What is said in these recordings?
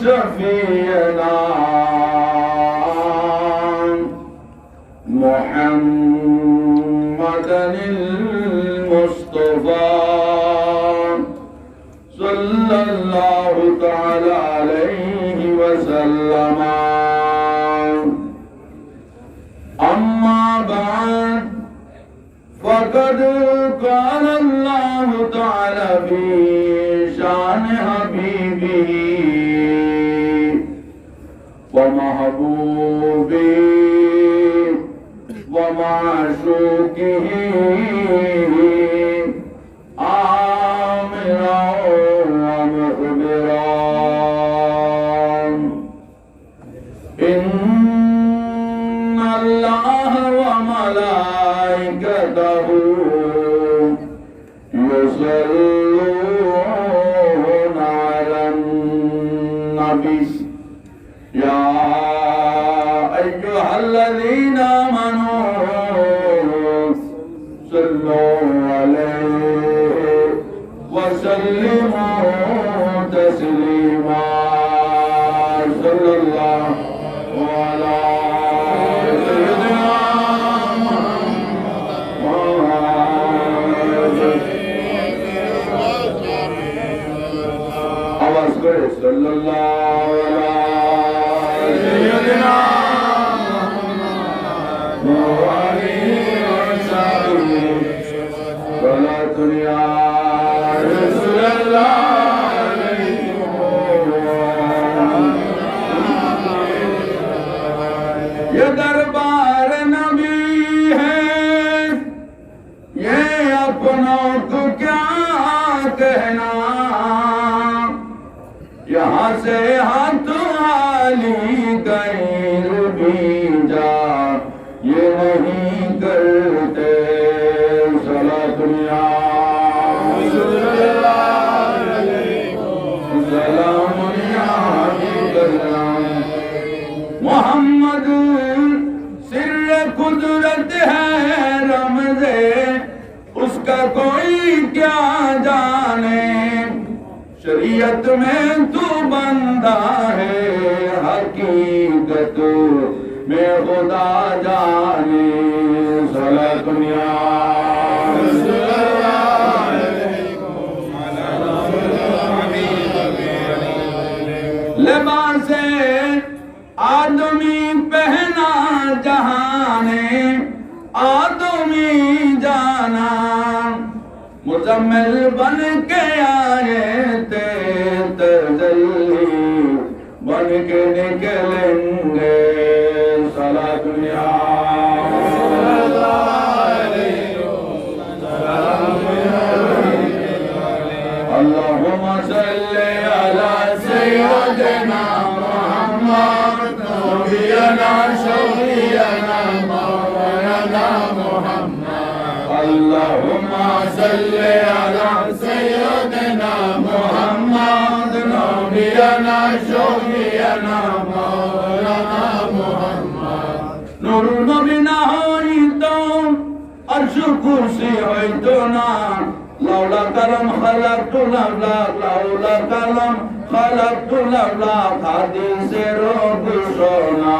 शफीअना मुहम्मदनिल मुस्तफा सल्लल्लाहु तआला अलैहि वसल्लम। अम्मा बाद फ़क़द क़ाल अल्लाहु तआला फी शान हबीबिही व महबूबी व माशूकिही आमिरा व मुख़बिरा इन्नल्लाह व मलाइकतहू युसल्लूना अलन नबी या अय्युहल्लज़ीना आमनू सल्लू अलैहि व सल्लिमू तस्लीमा सल्लल्लाहु अलैहि सल्लल्लाहु अलैहि सय्यदिना मुहम्मद सल्लल्लाहु या रसूलल्लाह ये दरबार नबी है, ये अपनों को क्या कहना, यहाँ से हाथ आली कहीं भी जा ये नहीं करते। सलातुल्लाह मोहम्मद सिर्र कुदरत है रमज़े उसका कोई क्या जाने, शरीयत में तू बंदा है हकीकत में खुदा जाने। लिबासे आदमी पहना जहाने आदमी जाना, मुजम्मिल बन के आए थे तजल्ली बन के निकलेंगे। सलातुल्लाह अल्लाहुम्मा सल्ली अला सय्यिदिना मुहम्मद नबियना शफीअना मौलाना मुहम्मद। अल्लाहुम्मा सल्ली अला सय्यिदिना मुहम्मद नबियना शफीअना मौलाना मुहम्मद। नूर नबी ना होई तो अर्श कुर्सी होई तो ना, लौला कलम खलक़तुल अफ़लाक लौला कलम खलक़तुल अफ़लाक हदीस रोग सोना।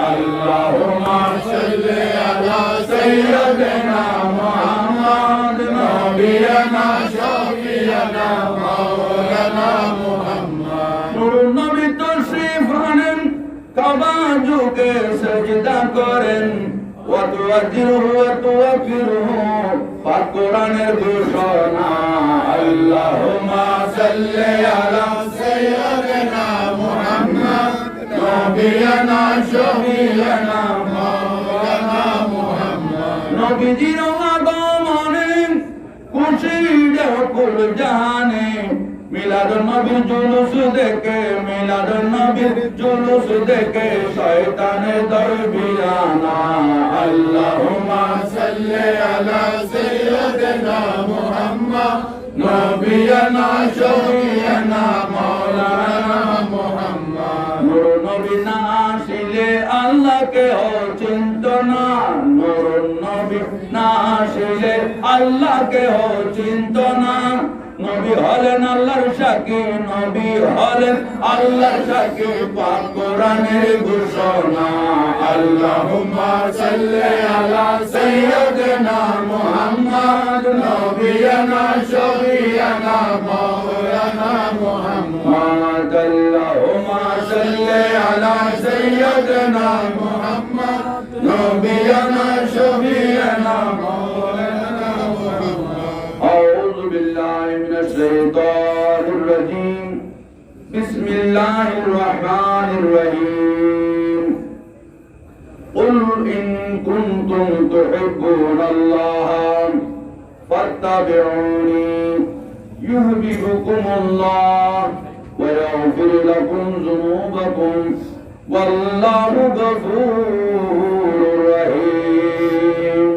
अल्लाहुम्मा सल्ली अला सय्यिदिना मुहम्मद नबियना शफीअना मौलाना मुहम्मद। नूर नबी तशरीफ आनेन काबा झुके सजदा करेन पाक कुराনের ঘোষণা। আল্লাহুম্মা সাল্লি আলা সাইয়্যিদিনা মুহাম্মদ নবিয়ানা শফিয়ানা মাওলানা মুহাম্মদ। নবীজির আগমনে খুশির কুল জাহানে মিলাদুন নবীর জুলুস দেখে মিলাদুন নবীর জুলুস দেখে শয়তানের দরবিয়ানা। আল্লাহুম্মা সাল্লি আলা সাইয়্যিদিনা মুহাম্মদ নবিয়ানা শফিয়ানা মাওলানা মুহাম্মদ। নূর নবী না আসিলে আল্লাহকে ও চিন্তনা, নূর নবী না আসিলে আল্লাহকে ও চিন্তনা। নবী হলেন আল্লাহর সাকি, নবী হলেন আল্লাহর সাকি, পাক কোরআনের ঘোষণা। আল্লাহুম্মা সাল্লি আলা সাইয়্যিদিনা মুহাম্মদ নবিয়ানা শফিয়ানা মাওলানা মুহাম্মদ। আল্লাহুম্মা সাল্লি আলা সাইয়্যিদিনা মুহাম্মদ নবিয়ানা শফিয়ানা মাওলানা মুহাম্মদ। আউযু বিল্লাহি মিনাশ শাইতানির রাজীম। বিসমিল্লাহির রহমানির রহিম। قل إن كنتم تحبون الله فاتبعوني يحببكم الله ويغفر لكم ذنوبكم والله غفور رحيم.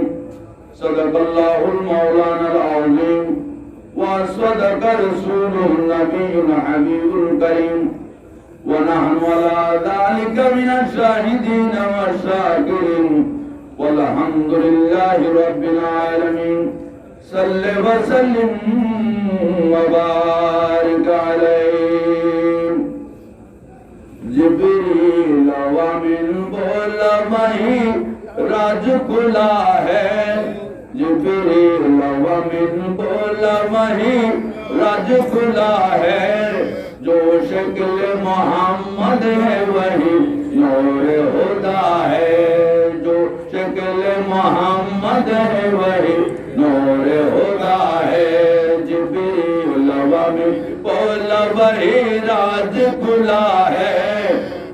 صدق الله المولانا العظيم وصدق رسوله النبي الحبيب الكريم ونحن على ذلك من الشاهدين والشاكرين والحمد لله رب العالمين. صل وسلم وبارك عليه. जिब्रील अमीन बोला वही राज खुला है, जिब्रील अमीन बोला वही राज खुला है, जो शक्ल मोहम्मद है वही नूर खुदा है, जो शक्ल मोहम्मद है वही नूर खुदा है। जिब्रील अमीन बोला वही राज खुला है,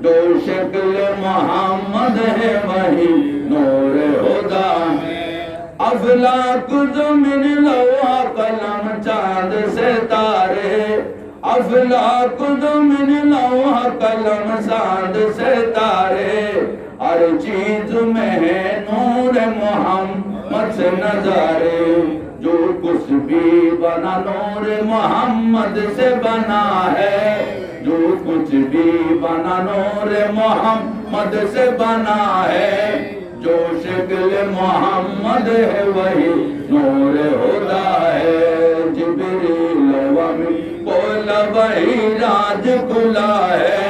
जो शक्ल मोहम्मद है वही नूर खुदा है। अफलाक ज़मीन लौह कलम चांद सितारे, अफलाक ज़मीन लौह कलम चांद सितारे, हर चीज में है नूर मोहम्मद से नजारे, जो कुछ भी बना नूर मोहम्मद से बना है, जो कुछ भी बना नूर मोहम्मद से बना है, जो शक्ल मोहम्मद है वही नूर खुदा है। जिब्रील अमीन बोला वही राज खुला है,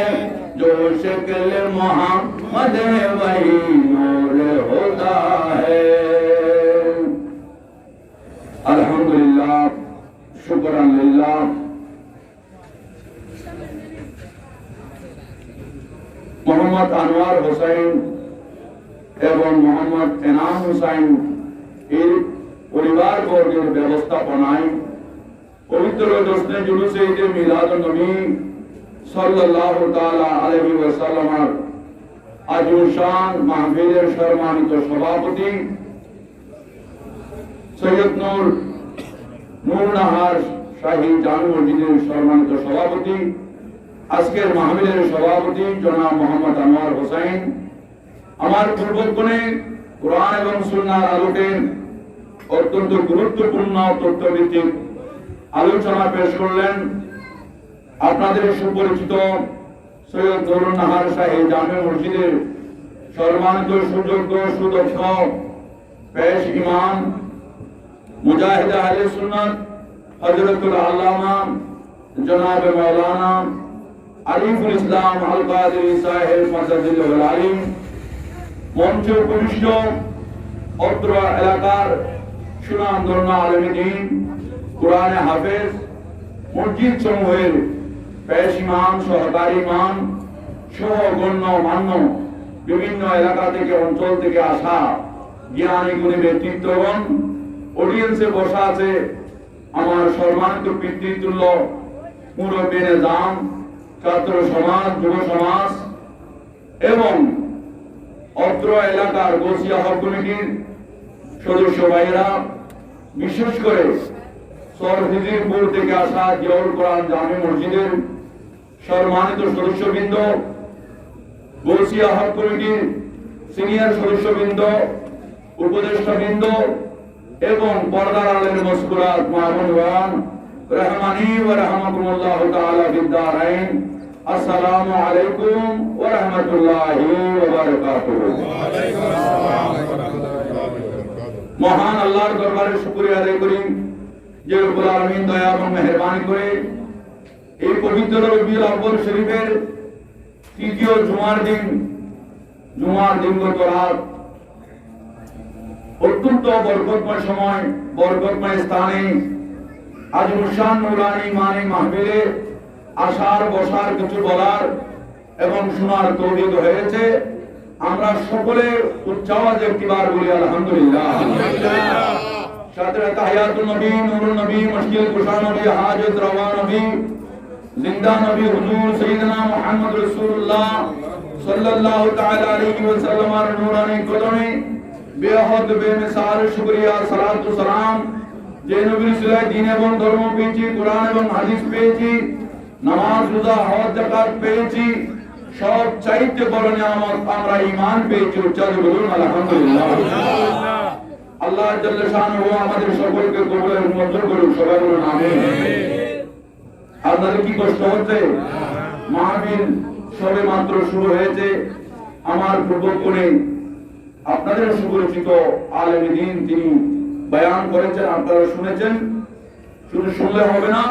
जो शक्ल मोहम्मद है वही नूर खुदा है। अल्हम्दुलिल्लाह, शुक्रन लिल्लाह। मोहम्मद अनवार हुसैन এবং মোহাম্মদ এনাম হুসাইন এর পরিবার বর্গের ব্যবস্থাপনায় পবিত্র জশ্নে জুলুসে ঈদে মিলাদুন নবী সাল্লাল্লাহু তাআলা আলাইহি ওয়াসাল্লামের আজুশান মাহফিলের সম্মানিত সভাপতি সৈয়দ নূরনাহার শাহী জামে মসজিদের সম্মানিত সভাপতি, আজকের মাহফিলের সভাপতি জনাব মোহাম্মদ আনোয়ার হোসেন, আমার পূর্বক্ষণে কোরআন এবং সুন্নাহর আলোকে অত্যন্ত গুরুত্বপূর্ণ তথ্যভিত্তিক আলোচনা পেশ করলেন আপনাদের সুপরিচিত সৈয়দ নূরনাহার শাহী জামে মসজিদের সম্মানিত সুযোগ্য সুদক্ষ পেশ ইমাম মুজাহিদ আহলে সুন্নাত হযরতুল আল্লামা জনাব মাওলানা আরিফুল ইসলাম আল কাদেরী সাহেব মাদ্রাসাতুল আলিম, মঞ্চ উপবিষ্ট অত্র এলাকার সুনামধন্য আলেম দ্বীন, কোরআনে হাফেজ, মসজিদ সমূহের পেশ ইমাম, সহকারী ইমাম সহ গণ্যমান্য বিভিন্ন এলাকা থেকে অঞ্চল থেকে আসা জ্ঞানী গুণী ব্যক্তিত্বগণ, অডিয়েন্সে বসা আছে আমার সম্মানিত পিতৃতুল্য মুরব্বী নিজাম, ছাত্র সমাজ, যুব সমাজ এবং অত্র এলাকার গোসিয়া হক কমিটির সদস্য ভাইয়েরা, বিশেষ করে সরহিজিরপুর থেকে আসা জিয়াউল কোরআন জামে মসজিদের সম্মানিত সদস্যবৃন্দ, গোসিয়া হক কমিটির সিনিয়র সদস্যবৃন্দ, উপদেষ্টাবৃন্দ এবং পর্দার আলের মসকুরাত মা বোনগণ, রহমানি ওয়া রাহমাকুমুল্লাহু তাআলা ফিদ-দারাইন। আসসালামু আলাইকুম ওয়া রাহমাতুল্লাহি ওয়া বারাকাতুহু। মহান আল্লাহর দরবারে শুকরিয়া আদায় করি যে রব্বুল আলামিন দয়া এবং মেহেরবানি করে এই পবিত্র রবিউল আউয়াল শরীফের তৃতীয় জুমার দিন গত রাত অত্যন্ত বরকতময় সময়, বরকতময় স্থানে আজ মুশান নুরানি মানি মাহফিলে আসার বসার কিছু বলার এবং শোনার তৌফিক হয়েছে। আমরা সকলে উচ্চ আওয়াজে একটিবার বলি আলহামদুলিল্লাহ। সাথে তাহিয়াতুন নবী, নূরুন নবী, মুশকিল কুশা নবী, হাজত রওয়া নবী, জিন্দা নবী হুজুর সাইয়্যিদনা মুহাম্মদ রাসূলুল্লাহ সাল্লাল্লাহু তাআলা আলাইহি ওয়াসাল্লামের নূরানি কদমে বেহদ বেমিসাল শুকরিয়া সালাতু সালাম। যে নবীর সিলায় দ্বীন এবং ধর্ম পেয়েছি, কোরআন এবং হাদিস পেয়েছি, নামাজ রোজা হজ যাকাত পেয়েছি, সব চাইতে বড় নিয়ামত আমরা ঈমান পেয়েছি। উচ্চারণ বলুন আলহামদুলিল্লাহ। আল্লাহ জাল্লা শানুহু আমাদের সকলকে কবুল মঞ্জুর করুন, সবাই বলুন আমিন। আপনাদের কি কষ্ট হচ্ছে? মাহফিল সবে মাত্র শুরু হয়েছে। আমার পূর্বক্ষণে আপনাদের সুপরিচিত আলেম দ্বীন তিনি বয়ান করেছেন, আপনারা শুনেছেন। শুধু শুনলে হবে না,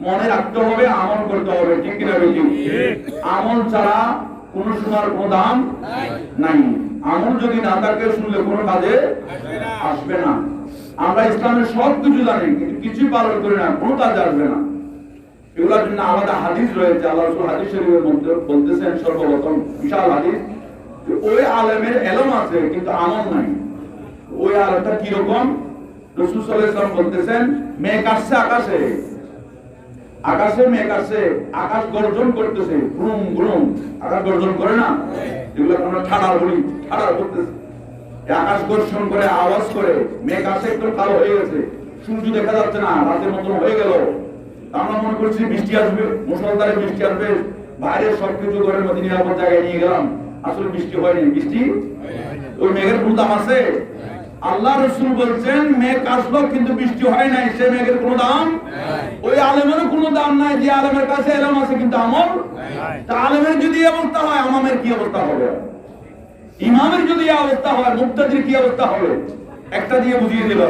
মনে রাখতে হবে, আমল করতে হবে। ঠিক কিনা বেশি? আমল ছাড়া কোন শোনার কোন দাম নাই। আমল যদি না থাকে শুনলে কোনো কাজে আসবে না। আমরা ইসলামের সব কিছু জানি কিন্তু কিছুই পালন করি না, কোনো কাজে আসবে না। এগুলোর জন্য আলাদা হাদিস রয়েছে। আল্লাহ রাসূল হাদিস শরীফের মধ্যে বলতেছেন সর্বপ্রথম বিশাল হাদিস, ওই আলেমের এলম আছে কিন্তু আমল নাই। ওই আলেমটা কি রকম? রাসূল সাল্লাল্লাহু আলাইহি ওয়াসাল্লাম বলতেছেন, মেঘ আসছে আকাশে, আকাশে মেঘ আসছে, আকাশ গর্জন করতেছে, গ্রুম গ্রুম, আকাশ গর্জন করে না? এগুলো আমরা ঠাডার বলি, ঠাডার করতেছে। আকাশ গর্জন করে, আওয়াজ করে, মেঘ আসে একটু কালো হয়ে গেছে, সূর্য দেখা যাচ্ছে না, রাতের মতন হয়ে গেল। আমরা মনে করছি বৃষ্টি আসবে, মুষলধারে বৃষ্টি আসবে, বাইরে সবকিছু ঘরের মধ্যে নিরাপদ জায়গায় নিয়ে গেলাম, আসলে বৃষ্টি হয়নি। বৃষ্টি ওই মেঘের কোনো দাম আছে? আল্লাহ রাসূল বলছেন মেঘ আসলো কিন্তু বৃষ্টি হয় নাই, সে মেঘের কোনো দাম নাই। ওই আলেমেরও কোনো দাম নাই যে আলেমের কাছে এলম আছে কিন্তু আমল নাই। তা আলেমের যদি এই অবস্থা হয়, ইমামের কি অবস্থা হবে? ইমামের যদি এই অবস্থা হয়, মুক্তাদির কি অবস্থা হবে? একটা দিয়ে বুঝিয়ে দিল,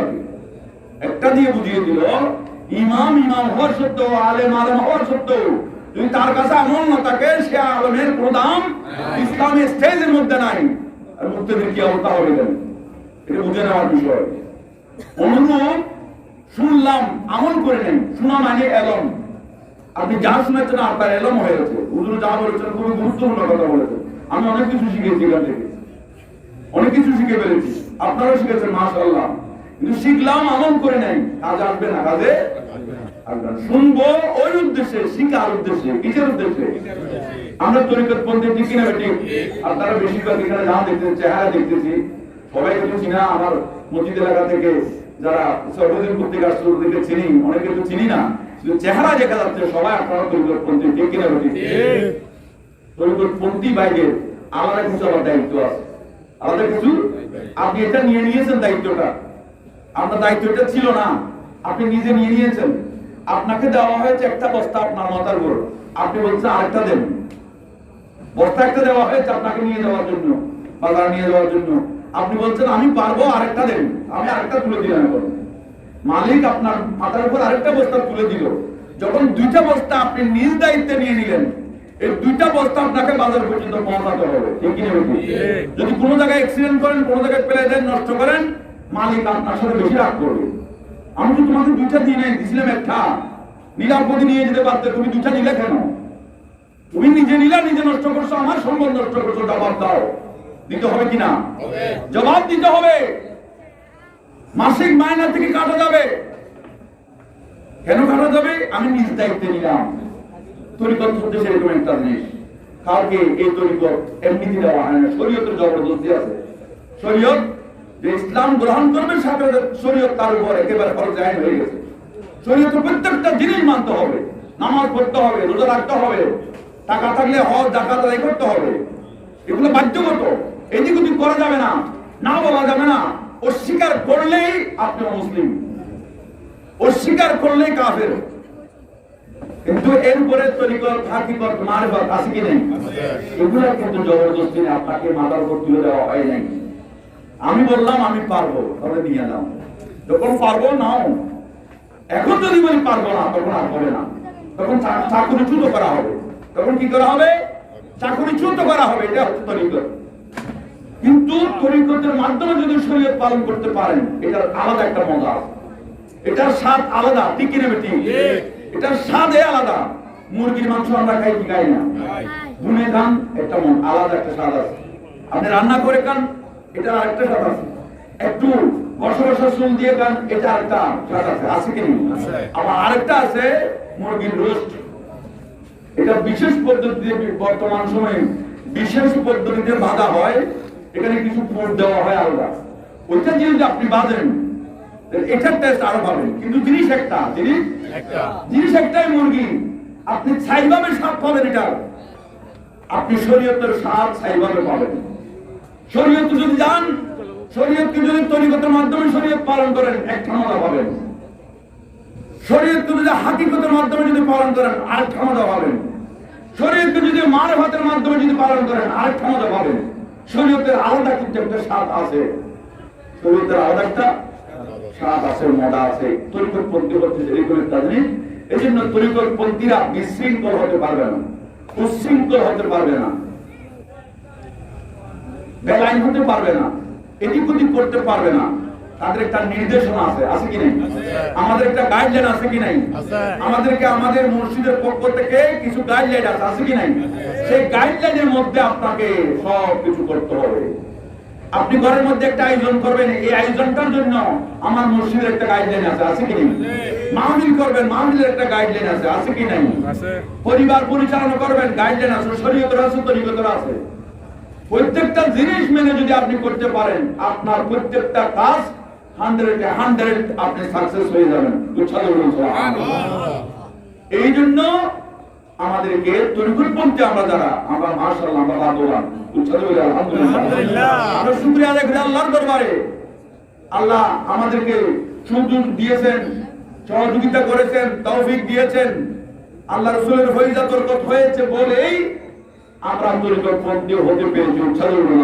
একটা দিয়ে বুঝিয়ে দিল। ইমাম ইমাম হওয়ার সত্ত্বেও, আলেম আলেম হওয়ার সত্ত্বেও যদি তার কাছে আমল না থাকে, সে আলেমের কোনো দাম ইসলামী স্টেজের মধ্যে নাই। আর মুক্তাদির কি অবস্থা হবে? এটা বুঝে নেওয়ার বিষয়। অনুরূপ শুনলাম, আমল করে নেন, শোনা মানে এলম। আপনি যা শুনেছেন আপনার এলম হয়ে গেছে। হুজুর যা বলেছেন খুবই গুরুত্বপূর্ণ কথা বলেছেন। আমি অনেক কিছু শিখেছি এখান থেকে, অনেক কিছু শিখে ফেলেছি, আপনারাও শিখেছেন মাশাআল্লাহ। কিন্তু শিখলাম, আমল করে নেন, কাজে আসবে না, কাজে আসবে না। শুনবো ওই উদ্দেশ্যে, শিখার উদ্দেশ্যে। কিসের উদ্দেশ্যে? আমরা তরিকত পন্থী ঠিক কিনা ঠিক? আপনারা বেশিরভাগ এখানে যা দেখতেছেন, চেহারা দেখতেছি, সবাই কিছু চিনা। আমার মসজিদ এলাকা থেকে যারা সর্বদিন করতে আসছে ওদেরকে চিনি, অনেকে তো চিনি না, চেহারা দেখা যাচ্ছে সবাই আপনারা তরিকতপন্থী ঠিক কিনা ঠিক? তরিকতপন্থী বাইরের আলাদা কিছু আমার দায়িত্ব আছে, আলাদা কিছু। আপনি এটা নিয়ে নিয়েছেন দায়িত্বটা, আপনার দায়িত্বটা ছিল না, আপনি নিজে নিয়ে নিয়েছেন। আপনাকে দেওয়া হয়েছে একটা বস্তা আপনার মাথার উপর, আপনি বলছেন আরেকটা দেন। বস্তা একটা দেওয়া হয়েছে আপনাকে নিয়ে যাওয়ার জন্য, বাজার নিয়ে যাওয়ার জন্য। আপনি বলছেন আমি পারবো, আরেকটা দেন, আমি আরেকটা তুলে দিলাম। এখন মালিক আপনার মাথার উপর আরেকটা বস্তা তুলে দিল। যখন দুইটা বস্তা আপনি নিজ দায়িত্বে নিয়ে নিলেন, এই দুইটা বস্তা আপনাকে বাজার পর্যন্ত পৌঁছাতে হবে। ঠিক কি না? যদি কোনো জায়গায় অ্যাক্সিডেন্ট করেন, কোনো জায়গায় ফেলে দেন, নষ্ট করেন, মালিক আপনার সাথে বেশি রাগ করবে। আমি তো তোমাকে দুইটা দিয়ে নাই, দিছিলাম একটা, নিরাপদে নিয়ে যেতে পারতে, তুমি দুইটা নিলে কেন? তুমি নিজে নিলা, নিজে নষ্ট করছো, আমার সম্পদ নষ্ট করছো, জবাব দাও। দিতে হবে কিনা? জবাব দিতে হবে। মাসিক মাইনা থেকে কাটা যাবে। কেন কাটা যাবে? আমি নিজ দায়িত্বে নিলাম। তরিকত হচ্ছে সেরকম একটা জিনিস। কাউকে এই তরিকত এমনিতে দেওয়া হয় না, শরীয়তের জবরদস্তি আছে। শরীয়ত যে ইসলাম গ্রহণ করবে, সাথে শরীয়ত তার উপর একেবারে ফরজ আইন হয়ে গেছে। শরীয়তের প্রত্যেকটা জিনিস মানতে হবে, নামাজ পড়তে হবে, রোজা রাখতে হবে, টাকা থাকলে হজ যাকাত আদায় করতে হবে। এগুলো বাধ্যগত, এদিক ওদিক করা যাবে না, না বলা যাবে না। অস্বীকার করলেই আপনি মুসলিম, অস্বীকার করলেই কাফের। কিন্তু এর উপরে তরিকত, হাকিকত, মারিফত আছে কি নেই? এগুলো কিন্তু জবরদস্তি আপনাকে মাথার উপর তুলে দেওয়া হয় নাই। আমি বললাম আমি পারবো, তবে নিয়ে নাও। যখন পারবো নাও, এখন যদি বলি পারবো না, তখন আর হবে না, তখন চাকরিচ্যুত করা হবে। তখন কি করা হবে? চাকরিচ্যুত করা হবে। এটা হচ্ছে তরিকত। কিন্তু তরিকতের মাধ্যমে যদি শরীয়ত পালন করতে পারেন, এটার আলাদা একটা মজা, এটার স্বাদ আলাদা। ঠিক কিনা বেটি? এটার স্বাদে আলাদা। মুরগির মাংস আমরা খাই কি খাই না? ভুনে খান, একটা আলাদা একটা স্বাদ আছে। আপনি রান্না করে খান, এটা আরেকটা স্বাদ আছে। একটু বসা বসা চুল দিয়ে খান, এটা আরেকটা স্বাদ আছে। আছে কি নেই? আবার আরেকটা আছে মুরগির রোস্ট। এটা বিশেষ পদ্ধতিতে, বর্তমান সময়ে বিশেষ পদ্ধতিতে ভাজা হয়। এখানে কিছু পুর দেওয়া হয় আলাদা। ওইটা যদি আপনি বাজেন, এটার টেস্ট আরো পাবেন। কিন্তু জিনিস একটাই মুরগি। আপনি ছাইভাবে স্বাদ পাবেন। এটা আপনি শরীয়তের স্বাদ ছাইভাবে পাবেন। শরীয়ত যদি যান, শরীয়তকে যদি তরিকতের মাধ্যমে শরীয়ত পালন করেন, একটা মজা পাবেন। শরীয়তকে যদি হাকিকতের মাধ্যমে যদি পালন করেন, আরেকটা মজা পাবেন। শরীয়তকে যদি মারফাতের মাধ্যমে যদি পালন করেন, আরেকটা মজা পাবেন। শরীয়তের আলাদা কিন্তু একটা স্বাদ আছে। শরীয়তের আলাদা একটা স্বাদ আছে, মজা আছে। তরিকতপন্থী হচ্ছে এরকম একটা জিনিস। এই জন্য তরিকতপন্থীরা বিশৃঙ্খল হতে পারবে না, উচ্ছৃঙ্খল হতে পারবে না, বেলাইন হতে পারবে না, এদিক ওদিক করতে পারবে না। তাদের একটা নির্দেশনা আছে, আছে কি নাই? আমাদের একটা গাইডলাইন আছে কি নাই? আমাদেরকে আমাদের মসজিদের পক্ষ থেকে কিছু গাইডলাইন আছে, আছে কি নাই? সেই গাইডলাইনের মধ্যে আপনাকে সব কিছু করতে হবে। আপনি ঘরের মধ্যে একটা আয়োজন করবেন, এই আয়োজনটার জন্য আমার মসজিদের একটা গাইডলাইন আছে, আছে কি নাই? মাহফিল করবেন, মাহফিলের একটা গাইডলাইন আছে, আছে কি নাই? পরিবার পরিচালনা করবেন, গাইডলাইন আছে, শরীয়তের আছে, তরিকতের আছে। প্রত্যেকটা জিনিস মেনে যদি আপনি করতে পারেন, আপনার প্রত্যেকটা কাজ 100 আপনি সাকসেস হয়ে যাবেন। এই জন্য আমাদেরকে তরিকতপন্থী আমরা যারা, আমরা মাশাআল্লাহ, আমরা ভাগ্যবান। আলহামদুলিল্লাহ, আমরা শুকরিয়া আদায় করি আল্লাহর দরবারে। আল্লাহ আমাদেরকে সুযোগ দিয়েছেন, সহযোগিতা করেছেন, তৌফিক দিয়েছেন। আল্লাহ রাসূলের ফয়সালা বরকত হয়েছে বলেই আমরা তরিকতপন্থী হতে পেরেছি।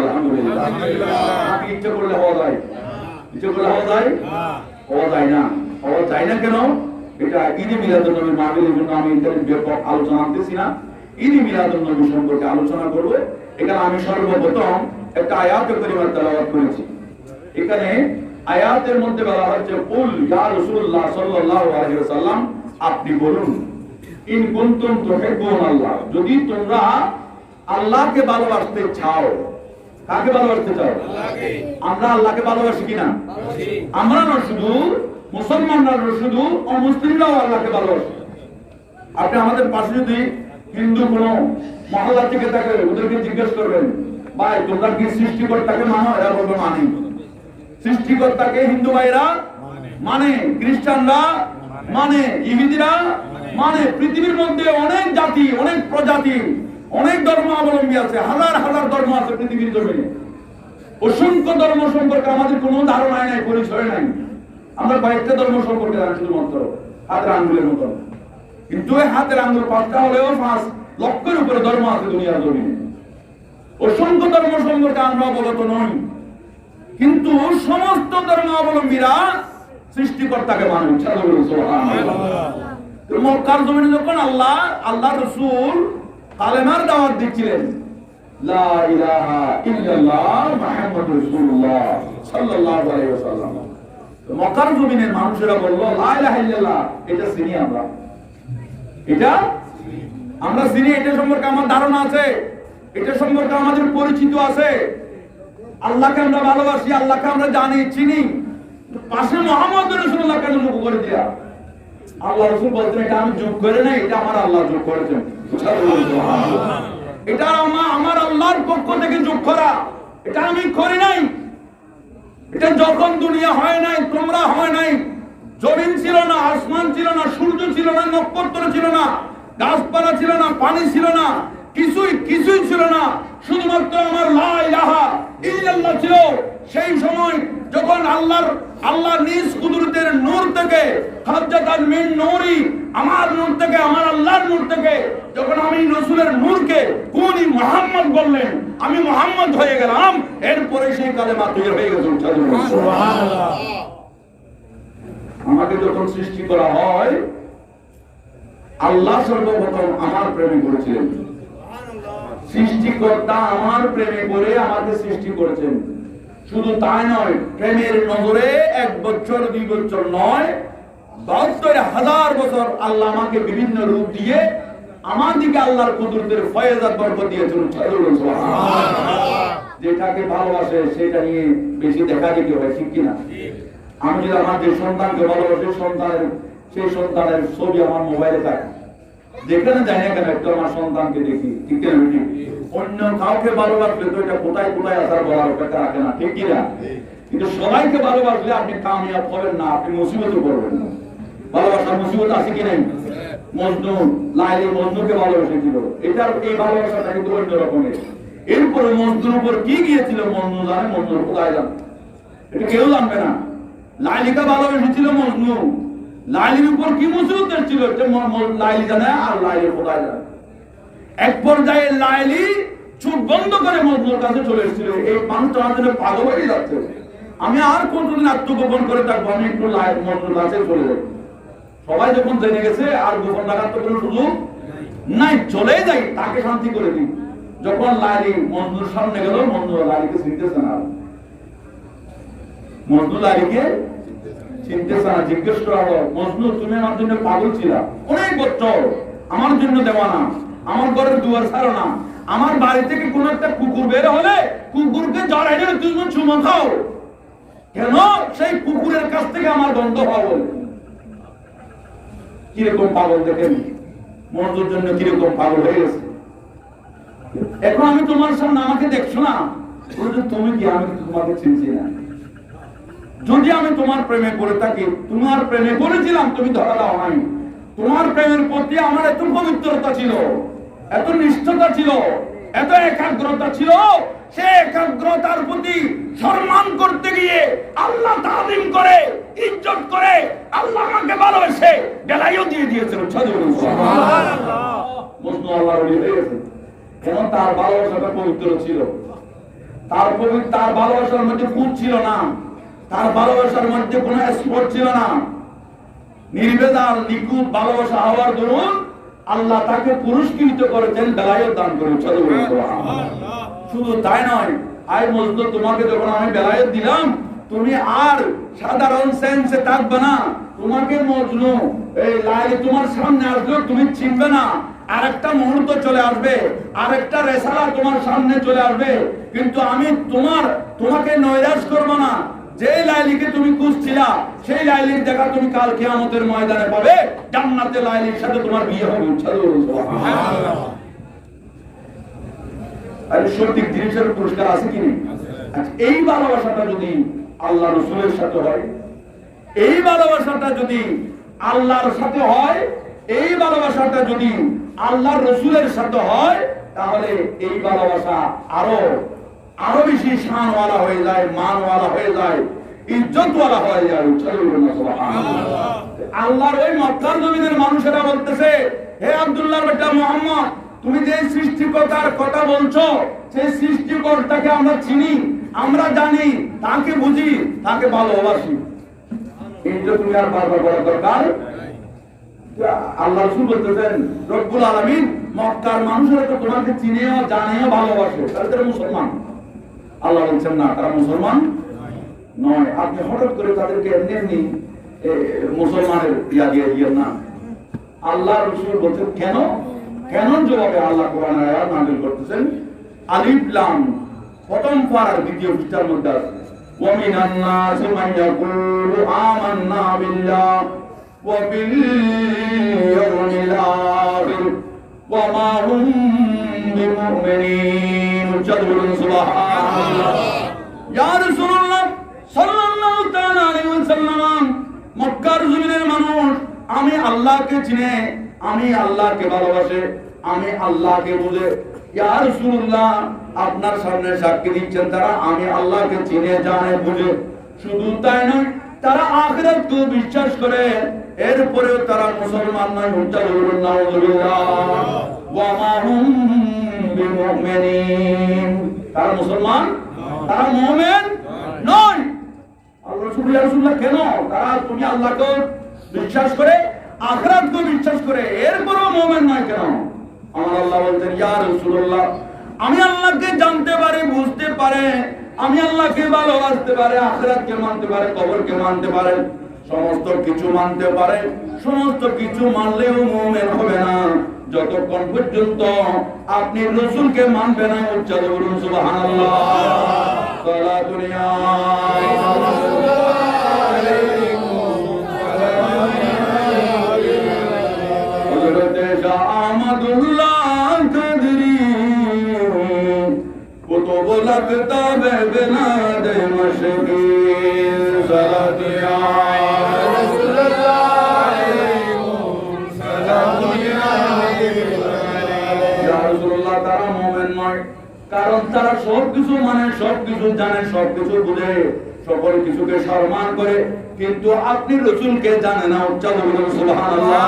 আলহামদুলিল্লাহ। আপনি ইচ্ছা করলে হওয়া যায়, ইচ্ছা করলে হওয়া যায়? হওয়া যায় না। হওয়া যায় না কেন? এটা ঈদে মিলাদুন নবীর মাহফিলের জন্য আমি ব্যাপক আলোচনা আনতেছি না। ঈদে মিলাদুন নবী সম্পর্কে আলোচনা করব। এখানে আমি সর্বপ্রথম একটা আয়াত কারিমা তেলাওয়াত করেছি। এখানে আয়াতের মধ্যে বলা হচ্ছে, কুল ইয়া রাসূলুল্লাহ সাল্লাল্লাহু আলাইহি ওয়াসাল্লাম, আপনি বলুন, ইন কুনতুম তুহিব্বুনাল্লাহ, যদি তোমরা আল্লাহকে ভালোবাসতে চাও। কাকে ভালোবাসতে চাও? আল্লাহকে। আমরা আল্লাহকে ভালোবাসি কিনা? আমরা না শুধু মুসলমানরা, শুধু অমুসলিমরাও আল্লাহকে ভালোবাসে। আপনি আমাদের পাশে যদি হিন্দু কোনো মহল্লা থেকে থাকে, ওদেরকে জিজ্ঞেস করবেন, ভাই তোমরা কি সৃষ্টিকর্তাকে মানো? এরা বলবে মানি। সৃষ্টিকর্তাকে হিন্দু ভাইরা মানে, খ্রিস্টানরা মানে, ইহুদিরা মানে। পৃথিবীর মধ্যে অনেক জাতি, অনেক প্রজাতি, অনেক ধর্মাবলম্বী আছে, হাজার হাজার ধর্ম আছে পৃথিবীর জমিনে। অসংখ্য ধর্ম সম্পর্কে আমাদের কোনো ধারণা নাই, পরিচয় নাই। আমরা কয়েকটা ধর্ম সম্পর্কে জানি শুধুমাত্র হাতের আঙ্গুলের মতো। কিন্তু এই হাতের আঙ্গুল 5টা হলেও 5 লক্ষের উপরে ধর্ম আছে দুনিয়ার জমিনে। অসংখ্য ধর্ম সম্পর্কে আমরা অবগত নই। কিন্তু সমস্ত ধর্মাবলম্বীরা সৃষ্টিকর্তাকে মানে। মক্কার জমিনে যখন আল্লাহ রাসূল কালেমার দাওয়াত দিচ্ছিলেন, লা ইলাহা ইল্লাল্লাহ মুহাম্মাদুর রাসূলুল্লাহ সাল্লাল্লাহু আলাইহি ওয়াসাল্লাম, মক্কার জমিনের মানুষেরা বলল, লা ইলাহা ইল্লাল্লাহ, এটা চিনি আমরা, এটা আমরা চিনি, এটা সম্পর্কে আমার ধারণা আছে, এটা সম্পর্কে আমাদের পরিচিত আছে। আল্লাহকে আমরা ভালোবাসি, আল্লাহকে আমরা জানি, চিনি। পাশে মুহাম্মদুর রাসূলুল্লাহ কেন যোগ করে দিয়া? আল্লাহ রাসূল বলতেন, এটা আমি যোগ করে নাই, এটা আমার আল্লাহ যোগ করেছেন। এটা আমার আল্লাহর পক্ষ থেকে যোগ করা, এটা আমি করি নাই। এটা যখন দুনিয়া হয় নাই, তোমরা হয় নাই, জমিন ছিল না, আসমান ছিল না, সূর্য ছিল না, নক্ষত্র ছিল না, গাছপালা ছিল না, পানি ছিল না, কিছুই ছিল না, শুধুমাত্র আমার লা ইলাহা ইল্লাল্লাহ ছিল। সেই সময় যখন আল্লাহ নিজ কুদরতের নূর থেকে, হাজ্জাতান মিন নূরি, আমার নূর থেকে, আমার আল্লাহর নূর থেকে যখন আমি রাসূলের নূরকে কুনি মুহাম্মদ বললেন, আমি মুহাম্মদ হয়ে গেলাম। এরপরে সেই কালেমা তৈরি হয়ে গেছে। সুবহানাল্লাহ। আমাকে আমাকে যখন সৃষ্টি করা হয় আল্লাহ সর্বপ্রথম আমার প্রেমে করেছিলেন। সৃষ্টিকর্তা আমার প্রেমে করে আমাকে সৃষ্টি করেছেন। শুধু তাই নয়, প্রেমের নজরে 1 বছর 2 বছর নয়, 72,000 বছর আল্লাহ আমাকে বিভিন্ন রূপ দিয়ে আমার দিকে আল্লাহর কুদরতের ফয়েজাত বরকত দিয়েছেন। যেটাকে ভালোবাসে সেটা নিয়ে বেশি দেখা দেখি হয়, ঠিক কিনা? আমি যদি আমার যে সন্তানকে ভালোবাসি, সেই সন্তানের ছবি আমার মোবাইলে থাকে, যেখানে যাই না কেন একটু আমার সন্তানকে দেখি, ঠিক কিনা? অন্য কাউকে ভালোবাসলে তো এটা কোথায় কোথায় আসার বলার অপেক্ষা রাখে না, ঠিক কিনা? কিন্তু সবাইকে ভালোবাসলে আপনি কামিয়াব হবেন না, আপনি মুসিবতে পড়বেন না। ভালোবাসার মুসিবত আছে কি নাই? মজনু, লাইলি মজনুকে ভালোবেসেছিল, এটার এই ভালোবাসাটা কিন্তু অন্য রকমের। এরপরে মজনুর উপর কি গিয়েছিল মজনু জানে, মজনুর কোথায় জানে, এটা কেউ জানবে না। লাইলিকা ভালোবেসেছিল মজনু, লাইলির উপর কি মুসিবত ছিল লাইলি জানে, আর লাইলির কোথায় জানে। এক পর্যায়ে লাইলি চোখ বন্ধ করে মজনুর কাছে চলে এসেছিল, এই মানুষটা আমার জন্য পাগল হয়ে যাচ্ছে, আমি আর কতদিন আত্মগোপন করে থাকবো, আমি একটু মজনুর কাছে চলে যাই। সবাই যখন জেনে গেছে আর গোপন রাখার তো কোনো সুযোগ নাই, চলে যাই, তাকে শান্তি করে দিই। যখন লাইলি মজনুর সামনে গেল, মজনু লাইলিকে চিনতেছে না, মজনু লাইলিকে চিনতেছে না। জিজ্ঞেস করা হলো, মজনু তুমি আমার জন্য পাগল ছিলা অনেক বছর, আমার জন্য দেওয়ানা, আমার ঘরের দুয়ার ছাড়ো না, আমার বাড়ি থেকে কোন একটা কুকুর বের হলে কুকুরকে জড়াই ধরে তুমি চুমো খাও কেন? সেই কুকুরের কাছ থেকে আমার গন্ধ পাওয়া বলে। কিরকম পাগল দেখেন, মজনুর জন্য কিরকম পাগল হয়ে গেছে। এখন আমি তোমার সামনে, আমাকে দেখছো না, তুমি কি, আমি তোমাকে চিনছি না। যদি আমি তোমার প্রেমে পড়ে থাকি, তোমার প্রেমে পড়েছিলাম, তুমি ধরা দাও নাই। তোমার প্রেমের প্রতি আমার এত পবিত্রতা ছিল, এত নিষ্ঠতা ছিল, এত একাগ্রতা ছিল, সে একাগ্রতার প্রতি সম্মান করতে গিয়ে আল্লাহ তাজিম করে, ইজ্জত করে, আল্লাহ আমাকে ভালোবেসে বেলাইও দিয়ে দিয়েছেন। মজনু আল্লাহর ওলি হয়ে গেছে, কেন? তার ভালোবাসাটা পবিত্র ছিল, তার ভালোবাসার মধ্যে খুঁত ছিল না, তার ভালোবাসার মধ্যে কোনো স্পট ছিল না। নির্বেজাল নিখুঁত ভালোবাসা হওয়ার দরুন আল্লাহ তাকে পুরস্কৃত করেছেন, বেলায়েত দান করেছেন। শুধু তাই নয়, আই মজনু তোমাকে যখন আমি বেলায়েত দিলাম, তুমি আর সাধারণ সেন্সে থাকবে না, তোমাকে মজনু এই লাইলি তোমার সামনে আসলেও তুমি চিনবে না। আরেকটা মুহূর্ত চলে আসবে, আরেকটা রেসালা তোমার সামনে চলে আসবে, কিন্তু আমি তোমাকে নৈরাশ করব না। যে লাইলিকে তুমি খুঁজছিলা, সেই লাইলির দেখা তুমি কাল কিয়ামতের ময়দানে পাবে, জান্নাতে লাইলির সাথে তোমার বিয়ে হবে। সুবহানাল্লাহ। আর সঠিক জিনিসের পুরস্কার আছে কি নেই? এই ভালোবাসাটা যদি আল্লাহ রাসূলের সাথে হয়, এই ভালোবাসাটা যদি আল্লাহর সাথে হয়, এই ভালোবাসাটা যদি আল্লাহর রাসূলের সাথে হয়, তাহলে এই ভালোবাসা আরো বেশি শানওয়ালা হয়ে যায়, মানওয়ালা হয়ে যায়, ইজ্জতওয়ালা হয়ে যায়। সুবহানাল্লাহ। আল্লাহর ওই মক্কার জমিনের মানুষেরা বলতেছে, হে আব্দুল্লাহর বেটা মুহাম্মদ, তুমি যে সৃষ্টিকর্তার কথা বলছো, সেই সৃষ্টিকর্তাকে আমরা চিনি, আমরা জানি, তাকে বুঝি, তাকে ভালোবাসি। এই যে তুমি আর বারবার বলা দরকার। আল্লাহ রাসূল বলতেছেন, রব্বুল আলামিন মক্কার মানুষেরা তো তোমাকে চিনেও জানেও ভালোবাসে, তারা মুসলমান। আল্লাহ বলছেন না, তারা মুসলমান নয়। আপনি হঠাৎ করে তাদেরকে এমনি মুসলমানের ইয়া দিয়ে দিয়েন না। আল্লাহ রাসূল বলছেন কেন? কেন জবাবে আল্লাহ কোরআনের আয়াত নাযিল করতেছেন, আলিফ লাম প্রথম পারার দ্বিতীয় পৃষ্ঠার মধ্যে আছে, ওয়া মিনান নাসি মান ইয়াকুলু আমান্না বিল্লাহ ওয়া বিল ইয়াউমিল আখির ওয়া মা হুম বিমুমিনিন। সুবহানাল্লাহ। ইয়া রাসূলুল্লাহ সাল্লাল্লাহু তাআলা আলাইহি ওয়াসাল্লাম, মক্কার জমিনের মানুষ আমি আল্লাহকে চিনে, আমি আল্লাহকে ভালোবাসে, আমি আল্লাহকে বুঝে। ইয়া রাসূলুল্লাহ, আপনার সামনে সাক্ষী দিচ্ছেন তারা আমি আল্লাহকে চিনে, জানে, বুঝে। শুধু তাই নয়, তারা আখিরাতকে বিশ্বাস করে, এরপরেও তারা মুসলমান নয়। ওয়া মা হুম বিমুমিনিন। তারা মুসলমান, তারা মুমিন নয়। আল্লাহ রাসূলুল্লাহ কেন? তারা তুমি আল্লাহকে বিশ্বাস করে, আখিরাতকে বিশ্বাস করে, এরপরও মুমিন নয় কেন? আমার আল্লাহ বলতেন, ইয়া রাসূলুল্লাহ, আমি আল্লাহকে জানতে পারে, বুঝতে পারে, আমি আল্লাহকে ভালোবাসতে পারে, আখিরাতকে মানতে পারে, কবরকে মানতে পারে, সমস্ত কিছু মানতে পারে, সমস্ত কিছু মানলেও মুমিন হবে না যতক্ষণ পর্যন্ত আপনি রাসূলকে মানবেন না। উচ্চারণ করুন সুবহানাল্লাহ। সালাতুন ইয়া রাসূলুল্লাহ আলাইকুম হযরত শাহ আহমদুল্লাহ কাদরি কুতুব লাগতাব বিনাদ মশকি সালাতুন ইয়া তারা মুমিন নয়, কারণ তারা সবকিছু মানে, সবকিছু জানে, সবকিছু বুঝে, সকল কিছুকে সম্মান করে, কিন্তু আপনি রাসূলকে জানে না। উচ্চারণ করুন সুবহানাল্লাহ।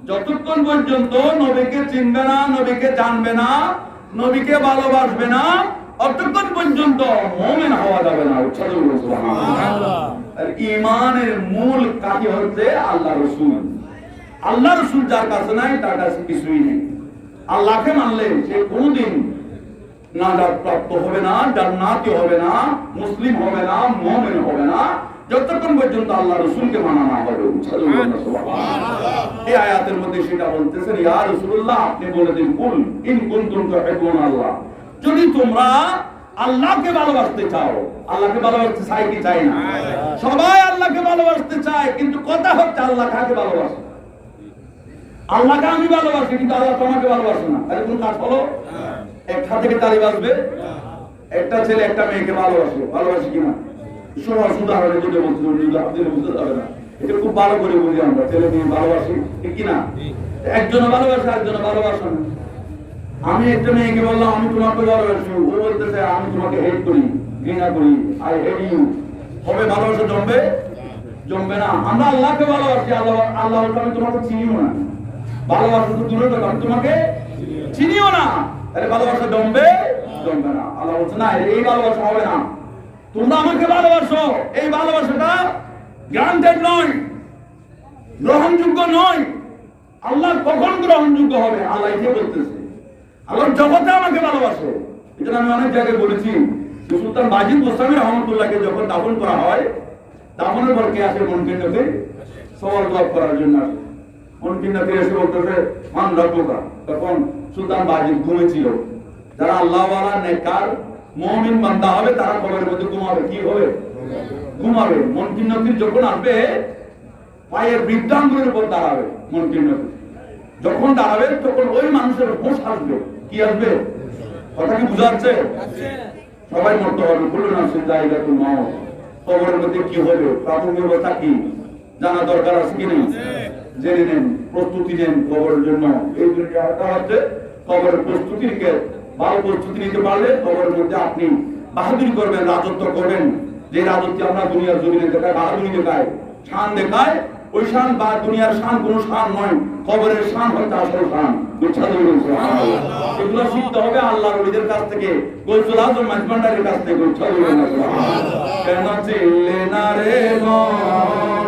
যতক্ষণ পর্যন্ত নবীকে চিনবে না, নবীকে জানবে না, নবীকে ভালোবাসবে না, ততক্ষণ পর্যন্ত মুমিন হওয়া যাবে না। উচ্চারণ করুন সুবহানাল্লাহ। আর ঈমানের মূল কাঠি হচ্ছে আল্লাহ রাসূল। আল্লাহ রাসূল যার কাছে নাই তার কাছে কিছুই নেই। আল্লাহকে মানলে সে কোনদিন নাজাত প্রাপ্ত হবে না, জান্নাতি হবে না, মুসলিম হবে না, মুমিন হবে না, যতক্ষণ পর্যন্ত আল্লাহ রাসূলকে মানা না হবে। এই আয়াতের মধ্যে সেটা বলতেছেন, ইয়া রাসূলুল্লাহ, আপনি বলে দিন, কুল ইন কুনতুম তুহিব্বুন আল্লাহ, যদি তোমরা আল্লাহকে ভালোবাসতে চাও। আল্লাহকে ভালোবাসতে চাই কি চাই না? সবাই আল্লাহকে ভালোবাসতে চায়, কিন্তু কথা হচ্ছে আল্লাহ কাকে ভালোবাসে? আল্লাহকে আমি ভালোবাসি, কিন্তু আল্লাহ তোমাকে ভালোবাসে না। তাহলে কোন কাজ হলো? একটা থেকে তালি বাজবে, একটা ছেলে একটা মেয়েকে ভালোবাসে, ভালোবাসি কিনা? সহজ উদাহরণে যদি বুঝতে যাবে না, এটা খুব ভালো করে বুঝি আমরা। ছেলে মেয়ে ভালোবাসি, ঠিক কিনা? একজনে ভালোবাসে, একজনে ভালোবাসে না। আমি একটা মেয়েকে বললাম আমি তোমাকে ভালোবাসি, ও বলতেছে আমি তোমাকে হেট করি, ঘৃণা করি, আই হেট ইউ। হবে ভালোবাসা জমবে? জমবে না। আমরা আল্লাহকে ভালোবাসি, আল্লাহ আমি তোমাকে চিনিও না, ভালোবাসা তো দূরে থাকো, আমি তোমাকে চিনিও না, তাহলে ভালোবাসা জমবে? জমবে না। আল্লাহ বলছে না, এই ভালোবাসা হবে না। তোমরা আমাকে ভালোবাসো, এই ভালোবাসাটা গ্রান্টেড নয়, গ্রহণযোগ্য নয়। আল্লাহ কখন গ্রহণযোগ্য হবে? আল্লাহ এটাই বলতেছে, আল্লাহ জগতে আমাকে ভালোবাসে। এটা আমি অনেক জায়গায় বলেছি। সুলতান বাজিদ গোস্বামী রহমতুল্লাহকে যখন দাফন করা হয়, দাফনের পর কে আসে? মনকিন্নকে সওয়াল জবাব করার জন্য আসে। মনকিন্নকে এসে বলতেছে মান রব্বুকা। তখন সুলতান বাজিদ ঘুমেছিল। যারা আল্লাহওয়ালা নেককার মুমিন বান্দা হবে তারা কবরের মধ্যে ঘুমাবে। কি হবে? ঘুমাবে। মনকিন্নকির যখন আসবে পায়ের বৃদ্ধাঙ্গুলের উপর দাঁড়াবে। মনকিন্নকি যখন দাঁড়াবে তখন ওই মানুষের হোশ আসবে। কি আসবে? কথা কি বুঝাচ্ছে? সবাই মরতে হবে, বললো না সে জায়গা তো মাও। কবরের মধ্যে কি হবে, প্রাথমিক অবস্থা কি জানা দরকার আছে কি নেই? জেনে নেন, প্রস্তুতি নেন কবরের জন্য। এই দুনিয়াটা হচ্ছে কবরের প্রস্তুতিকে ভালো প্রস্তুতি নিতে পারলে কবরের মধ্যে আপনি বাহাদুরি করবেন, রাজত্ব করবেন। যে রাজত্ব আমরা দুনিয়ার জমিনে দেখায়, বাহাদুরি দেখায়, শান দেখায়, ওই শান বা দুনিয়ার শান কোন শান নয়, কবরের শান হচ্ছে আসল শান। এগুলো শিখতে হবে আল্লাহর ওলিদের কাছ থেকে, গৌসুল আজম মাঝভান্ডারের কাছ থেকে। কেন চিনলে না রে মন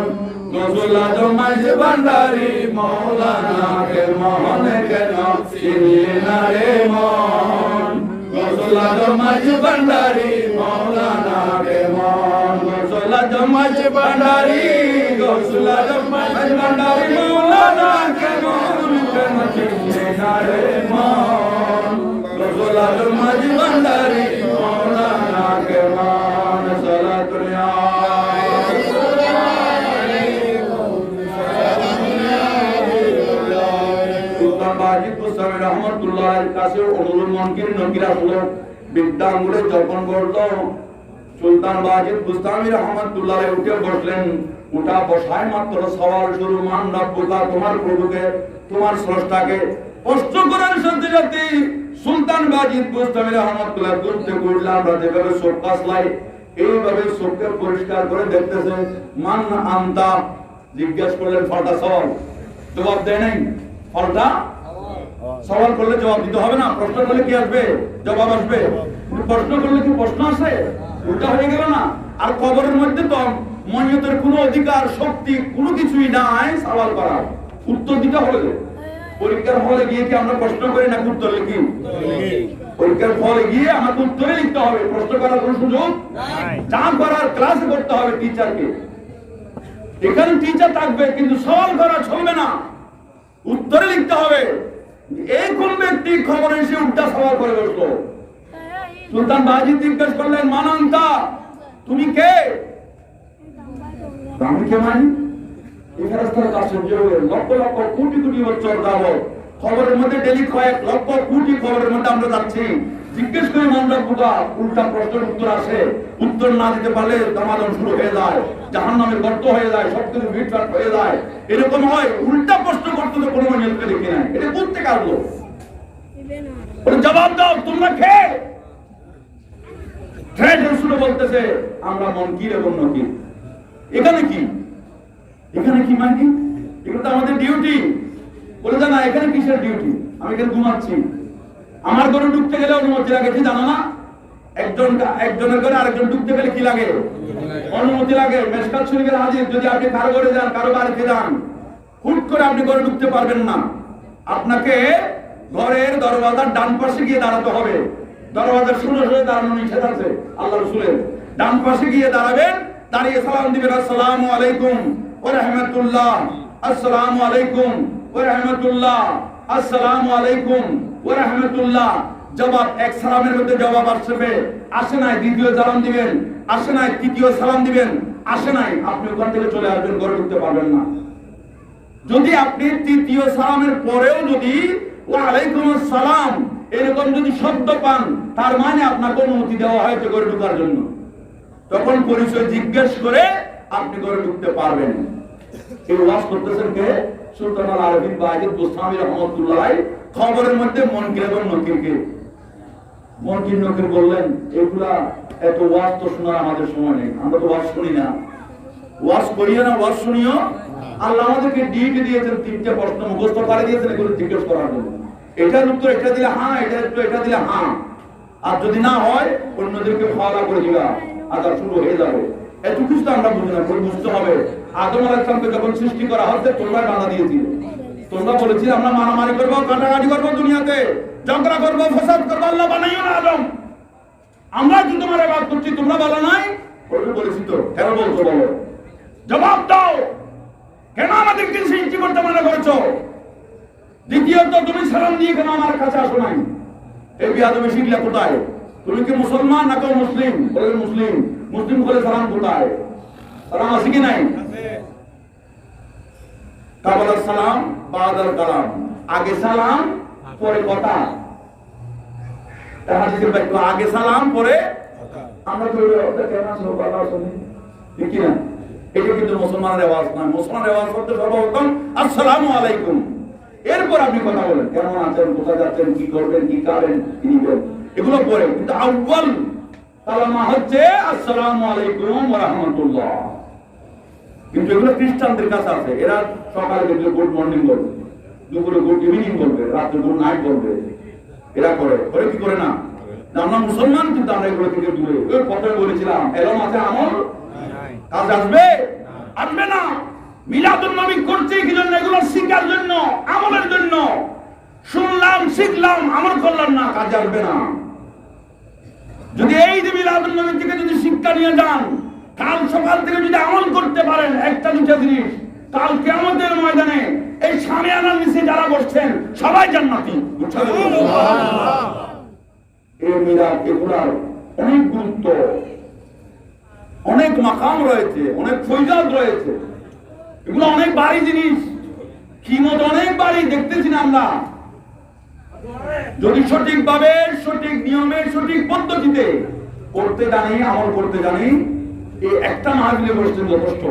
গৌসুল আজম মাঝভান্ডারি মৌলানা কে মোহনে, কেন চিনলে না রে মন গৌসুল আজম মাঝভান্ডারি মৌলানা কে মন। গৌসুল আজম মাঝভান্ডারি, গৌসুল আজম মাঝভান্ডারি মৌলানা কে মন, কেন চিনলে না রে মন গৌসুল আজম মাঝভান্ডারি মৌলানা কে মন। সালাতুন ইয়া রহমতুল্লাহর কাছে অনুরূপ মনকির নকিরা হলো বিদ্যা আঙ্গুলে যখন করলো সুলতান বাজিদ বুস্তামি রহমতুল্লাহ উঠে বসলেন। উঠা বসায় মাত্র সওয়াল শুরু, মান রব্বুকা, তোমার প্রভুকে, তোমার স্রষ্টাকে প্রশ্ন করার সাথে সাথে সুলতান বাজিদ বুস্তামি রহমতুল্লাহ বুঝতে করলেন আমরা যেভাবে চোখ কাছলাই এইভাবে চোখকে পরিষ্কার করে দেখতেছে। মান আনতা জিজ্ঞেস করলেন, ফলটা সওয়াল, জবাব দেয় নাই। ফলটা সওয়াল করলে জবাব দিতে হবে না, প্রশ্ন করলে কি আসবে? জবাব আসবে। প্রশ্ন করলে কি প্রশ্ন আসে? উল্টা হয়ে গেল না? আর কবরের মধ্যে তো মনিয়তের কোনো অধিকার শক্তি কোনো কিছুই নাই সওয়াল করার, উত্তর দিতে হবে। পরীক্ষার হলে গিয়ে কি আমরা প্রশ্ন করি না উত্তর লিখি? পরীক্ষার হলে গিয়ে আমাকে উত্তরে লিখতে হবে, প্রশ্ন করার কোনো সুযোগ নাই। যা করার ক্লাসে করতে হবে টিচারকে। এখানে টিচার থাকবে কিন্তু সওয়াল করা চলবে না, উত্তরে লিখতে হবে। এই কোন ব্যক্তি খবরে এসে উল্টা সওয়াল করে বসলো। সুলতান বাজিদ জিজ্ঞেস করলেন, মানান্তা তুমি কে? আমি কে মানি? এই ফেরেশতার কাছে যে লক্ষ লক্ষ কোটি কোটি বছর যাবত খবরের মধ্যে ডেলি কয়েক লক্ষ কোটি খবরের মধ্যে আমরা যাচ্ছি, জিজ্ঞেস করে আমরা বুঝা উল্টা প্রশ্নের উত্তর আসে, উত্তর না দিতে পারলে দামাদম শুরু হয়ে যায়, জাহান্নামের গর্ত হয়ে যায়, সবকিছু ভিড়ভাট হয়ে যায়। এরকম হয়, উল্টা প্রশ্ন করতে তো কোনো নিয়মকে দেখি নাই। এটা করতে কারলো জবাব দাও, তোমরা কে? শুনে বলতেছে আমরা মনকির এবং নকির। এখানে কি? এখানে কি মানে কি? এগুলো তো আমাদের ডিউটি। বলে জানা এখানে কিসের ডিউটি? আমি এখানে ঘুমাচ্ছি, আমার ঘরে ঢুকতে গেলে অনুমতি লাগে, কি জানো না? একজনের ঘরে আরেকজন ঢুকতে গেলে কি লাগে? অনুমতি লাগে। মেশকাত শরীফের হাদিস, যদি আপনি কারো ঘরে যান, কারো বাড়িতে যান, হুট করে আপনি ঘরে ঢুকতে পারবেন না। আপনাকে ঘরের দরওয়াজার ডান পাশে গিয়ে দাঁড়াতে হবে। দরওয়াজার সোজা দাঁড়ানো নিষেধ আছে আল্লাহ রাসূলের। ডান পাশে গিয়ে দাঁড়াবেন, দাঁড়িয়ে সালাম দিবেন, আসসালামু আলাইকুম ওয়া রাহমাতুল্লাহ, আসসালামু আলাইকুম ওয়া রাহমাতুল্লাহ, আসসালামু আলাইকুম ওয়া রাহমাতুল্লাহ। জবাব এক সালামের মধ্যে জবাব আসবে, আসে নাই দ্বিতীয় সালাম দিবেন, আসে নাই তৃতীয় সালাম দিবেন, আসে নাই আপনি ওখান থেকে চলে আসবেন, ঘরে ঢুকতে পারবেন না। যদি আপনি তৃতীয় সালামের পরেও যদি ওয়া আলাইকুম আসসালাম এরকম যদি শব্দ পান, তার মানে আপনাকে অনুমতি দেওয়া হয়েছে ঘরে ঢোকার জন্য। তখন পরিচয় জিজ্ঞেস করে আপনি ঘরে ঢুকতে পারবেন। এই ওয়াজ করতেছেন কে? সুলতান আল আরবিন বাজিদ বুস্তামি রাহমাতুল্লাহ। খবরের মধ্যে মনকির এবং নকিরকে। মনকির নকির বললেন, এগুলা এত ওয়াজ তো শোনার আমাদের সময় নেই, আমরা তো ওয়াজ শুনি না। ওয়াজ করিও না, ওয়াজ শুনিও। আল্লাহ আমাদেরকে ডিউটি দিয়েছেন, তিনটে প্রশ্ন মুখস্থ করে দিয়েছেন, এগুলো জিজ্ঞেস করার জন্য। এটার উত্তর এটা দিলে হ্যাঁ, এটার উত্তর এটা দিলে হ্যাঁ, আর যদি না হয় অন্যদেরকে ফাওয়ালা করে দিবা, আজাব শুরু হয়ে যাবে। এটুকু তো আমরা বুঝি না, বুঝতে হবে। আদম আলাইহিস সালামকে যখন সৃষ্টি করা হচ্ছে, তোমরা বাধা দিয়েছিলে, তোমরা বলেছিলে আমরা মারামারি করবো, কাটাকাটি করবো, দুনিয়াতে ঝগড়া করবো, ফসাদ করবো, আল্লাহ বানাইও না আদম, আমরা কি তোমার ইবাদত করছি, তোমরা বলো নাই? বলেছি তো, কেন বলছো বলো, জবাব দাও, কেন আমাদেরকে সৃষ্টি করতে মানা করেছো? দ্বিতীয়ত তুমি সালাম দিয়ে কেন আমার কাছে আসো নাই? এই বিয়াদবি শিখলে কোথায়? তুমি কি মুসলমান না কেউ মুসলিম? বলে মুসলিম। মুসলিম বলে সালাম কোথায়? সালাম আছে কি নাই? কাবালার সালাম বাদাল কালাম, আগে সালাম পরে কথা। আগে সালাম পরে আমরা তো কেমন আছো বাবা শুনি ঠিক না? এটা কিন্তু মুসলমানের আওয়াজ নয়। মুসলমানের আওয়াজ করতে সর্বপ্রথম আসসালামু আলাইকুম, এরপর আপনি কথা বলেন, কেমন আছেন, কোথায় যাচ্ছেন, কি করবেন, কি খাবেন, কি নিবেন, এগুলো পরে। কিন্তু আউয়াল কালামা হচ্ছে আসসালামু আলাইকুম ওয়া রাহমাতুল্লাহ। কিন্তু এগুলো খ্রিস্টানদের কাছে আছে, এরা সকালে দেখলে গুড মর্নিং বলবে, দুপুরে গুড ইভিনিং বলবে, রাতে গুড নাইট বলবে, এরা করে করে কি করে না? আমরা মুসলমান কিন্তু আমরা এগুলো থেকে দূরে। ওই প্রথমে বলেছিলাম এলম আছে, আমল কাজ আসবে আসবে না। মিলাদুন নবী করছে কি জন্য? এগুলো শিখার জন্য, আমলের জন্য। শুনলাম, শিখলাম, আমল করলাম না, কাজ আসবে না। যদি এই যে মিলাদুন নবী থেকে যদি শিক্ষা নিয়ে যান, কাল সকাল থেকে যদি আমল করতে পারেন, একটা দুটা জিনিস, কাল কিয়ামতের ময়দানে এই শামিয়ানার নিচে যারা বসছেন সবাই জান্নাতি। এই মিলাদ এগুলার অনেক গুরুত্ব, অনেক মাকাম রয়েছে, অনেক ফয়জাত রয়েছে, এগুলো অনেক ভারী জিনিস, কিমত অনেক ভারী। দেখতেছি না আমরা, যদি সঠিকভাবে, সঠিক নিয়মে, সঠিক পদ্ধতিতে করতে জানি, আমল করতে জানি, এই একটা মাহফিলে বসছেন যথেষ্ট।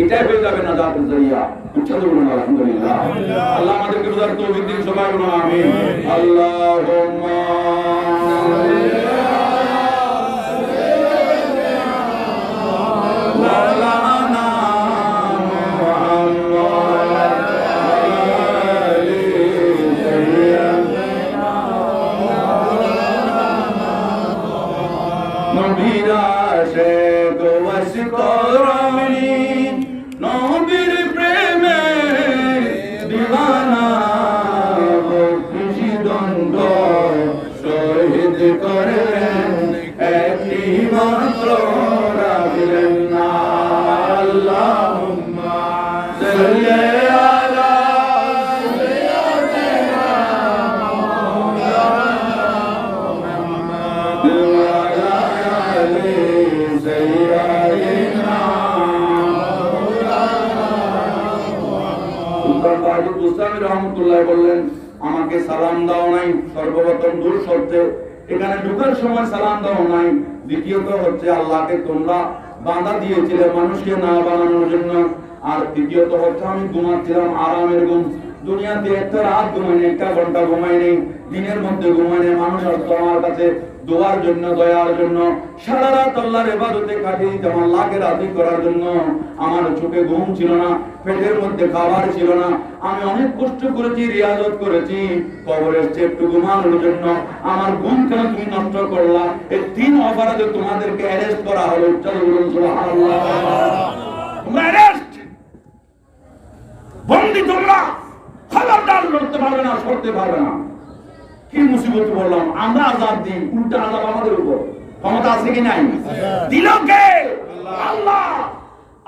এটাই হয়ে যাবে না জাতের জরিয়া। আলহামদুলিল্লাহ, আল্লাহ আমাদেরকে বুঝার তৌফিক দিন, সবাই বলুন আমিন। আল্লাহুম্মা নবীরা সে বাস করনি নবীর প্রেমে দিওয়ানা খুশি দ্বন্দ্ব শহীদ করলেন একটি মাত্র রাখলেন না আল্লাহুম্মা সাল্লি আলা বললেন আমাকে সালাম দাও নাই, সর্বপ্রথম দূর সত্ত্বে এখানে ঢুকার সময় সালাম দাও নাই। দ্বিতীয়ত হচ্ছে আল্লাহকে তোমরা বাঁধা দিয়েছিলে মানুষকে না বানানোর জন্য। আর তৃতীয়ত হচ্ছে আমি ঘুমাচ্ছিলাম আরামের ঘুম। দুনিয়াতে একটা রাত ঘুমাইনি, একটা ঘন্টা ঘুমাইনি, দিনের মধ্যে ঘুমাইনি। মানুষ আসতো আমার কাছে দোয়ার জন্য, দয়ার জন্য, সারা রাত আল্লাহর ইবাদতে কাটিয়ে দিতাম আল্লাহকে রাজি করার জন্য। আমার চোখে ঘুম ছিল না, পেটের মধ্যে খাবার ছিল না। আমি অনেক কষ্ট করেছি, রিয়াজত করেছি, কবরে এসে একটু ঘুমানোর জন্য। আমার ঘুম কেন তুমি নষ্ট করলা? এই 3 অপরাধে তোমাদেরকে অ্যারেস্ট করা হলো। চলো বলুন সুবহানাল্লাহ। তোমরা অ্যারেস্ট, বন্দী তোমরা, খবরদার লড়তে পারবে না, সরতে পারবে না। কি মুসিবত বললাম, আমরা আযাব দিই, উল্টা আযাব আমাদের উপর। ক্ষমতা আছে কি নাই? দিল কে? আল্লাহ।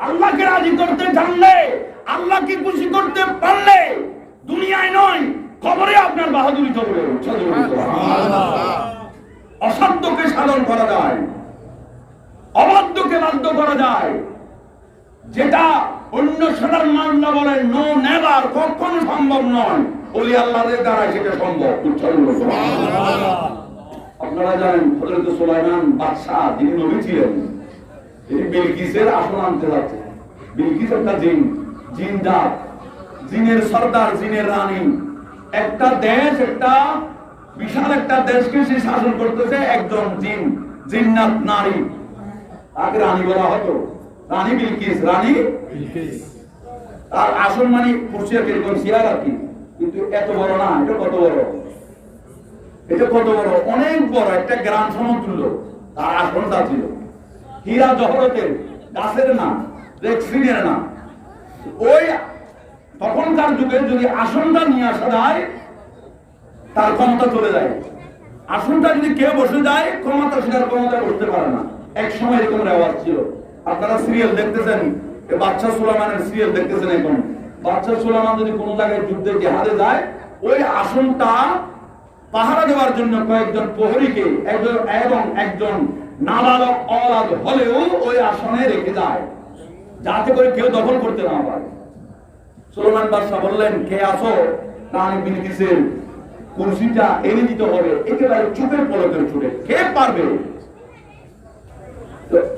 আল্লাহকে রাজি করতে জানলে, আল্লাহকে খুশি করতে পারলে দুনিয়ায় নয় কবরে আপনার বাহাদুরি চলবে। অসাধ্যকে সাধন করা যায়, অবাধ্যকে বাধ্য করা যায়। যেটা অন্য সাধারণ মানুষরা বলে নো নেভার, কখনো সম্ভব নয়, ওলি আল্লাহদের দ্বারা সেটা সম্ভব। আপনারা জানেন হযরত সুলাইমান বাদশা যিনি নবী ছিলেন, তিনি বিলকিসের আসন আনতে যাচ্ছে। বিলকিস একটা জিন, জিন জাত, জিনের সর্দার, জিনের রানী। একটা দেশ, একটা বিশাল একটা দেশকে সে শাসন করতেছে একজন জিন, জিন্নাত নারী। তাকে রানী বলা হতো, রানী বিলকিস, রানী বিলকিস। তার আসন মানে কুরসির কিরকম চেয়ার আর কি, কিন্তু এত বড় না। এটা কত বড়? এটা কত বড়? অনেক বড়, একটা গ্রাম সমতুল্য তার আসনটা ছিল। হীরা জহরতের, গাছের না, রেক্সিনের না। ওই তখনকার যুগে যদি আসনটা নিয়ে আসা যায় তার ক্ষমতা চলে যায়। আসনটা যদি কেউ বসে যায় ক্ষমতা, সেটার ক্ষমতা বসতে পারে না। এক সময় এরকম রেওয়াজ ছিল। আপনারা সিরিয়াল দেখতেছেন, বাদশা সুলাইমানের সিরিয়াল দেখতেছেন। এখন বাদশা সুলাইমান যদি কোনো জায়গায় যুদ্ধে জিহাদে যায়, ওই আসনটা পাহারা দেওয়ার জন্য কয়েকজন প্রহরীকে এবং একজন নাবালক অলাদ হলেও ওই আসনে রেখে যায়, যাতে করে কেউ দখল করতে না পারে। সুলাইমান বাদশা বললেন, কে আসো? রানী বিলকিসের কুরসিটা এনে দিতে হবে একেবারে চোখের পলকের চোখে। কে পারবে?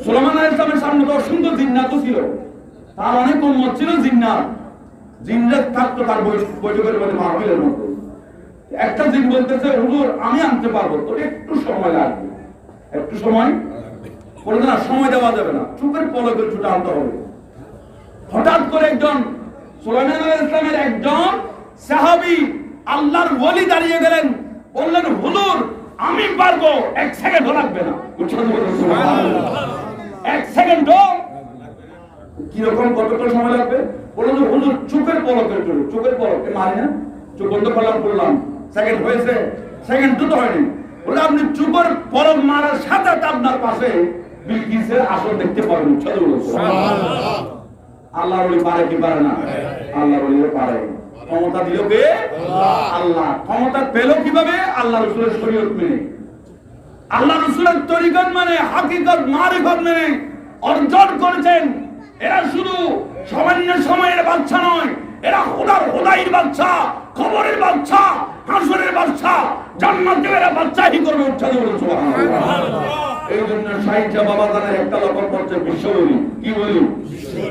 সুলাইমান আলাইহিস সালামের সামনে তো অসংখ্য জিন্নাত ছিল, তার অনেক উম্মত ছিল জিন্নাত। জিন্নাত থাকতো তার বৈঠকের মধ্যে মাহফিলের মতো। একটা জিন বলতেছে, হুজুর আমি আনতে পারবো, তো একটু সময় লাগবে। একটু সময় বলে না, সময় দেওয়া যাবে না, চোখের পলকের চোখে আনতে হবে। হঠাৎ করে একজন সুলাইমান আলাইহিস সালামের একজন সাহাবী, আল্লাহর ওলি দাঁড়িয়ে গেলেন, বললেন, হুজুর আমি পারবো, 1 সেকেন্ডও লাগবে না। সুবহানাল্লাহ। 1 সেকেন্ডও? কিরকম, কতটা সময় লাগবে? বললেন, হুজুর চোখের পলকের চোখে। চোখের পলকে মারি না, চোখ বন্ধ করলাম, সেকেন্ড হয়েছে? সেকেন্ড তো হয়নি। বলে আপনি চোখের পলক মারার সাথে আপনার পাশে বিলকিসের আসন দেখতে পারবেন। সুবহানাল্লাহ। আল্লাহর ওলি পারে কি পারে না? আল্লাহর ওলি পারে। ক্ষমতা দিল কে? আল্লাহ। ক্ষমতা পেল কিভাবে? আল্লাহ রাসূলের শরীয়ত মেনে, আল্লাহ রাসূলের তরিকত মানে, হাকিকত মারিফত মেনে অর্জন করেছেন। এরা শুধু সামান্য সময়ের বাচ্চা নয়, এরা খোদার খোদাইয়ের বাচ্চা, কবরের বাচ্চা, হাসরের বাচ্চা, জান্নাতের এরা বাচ্চাই করবে। সুবহানাল্লাহ। এই জন্য সাহিত্য বাবা জানের একটা লক্ষণ করছে বিশ্ব বলি। কি বলি?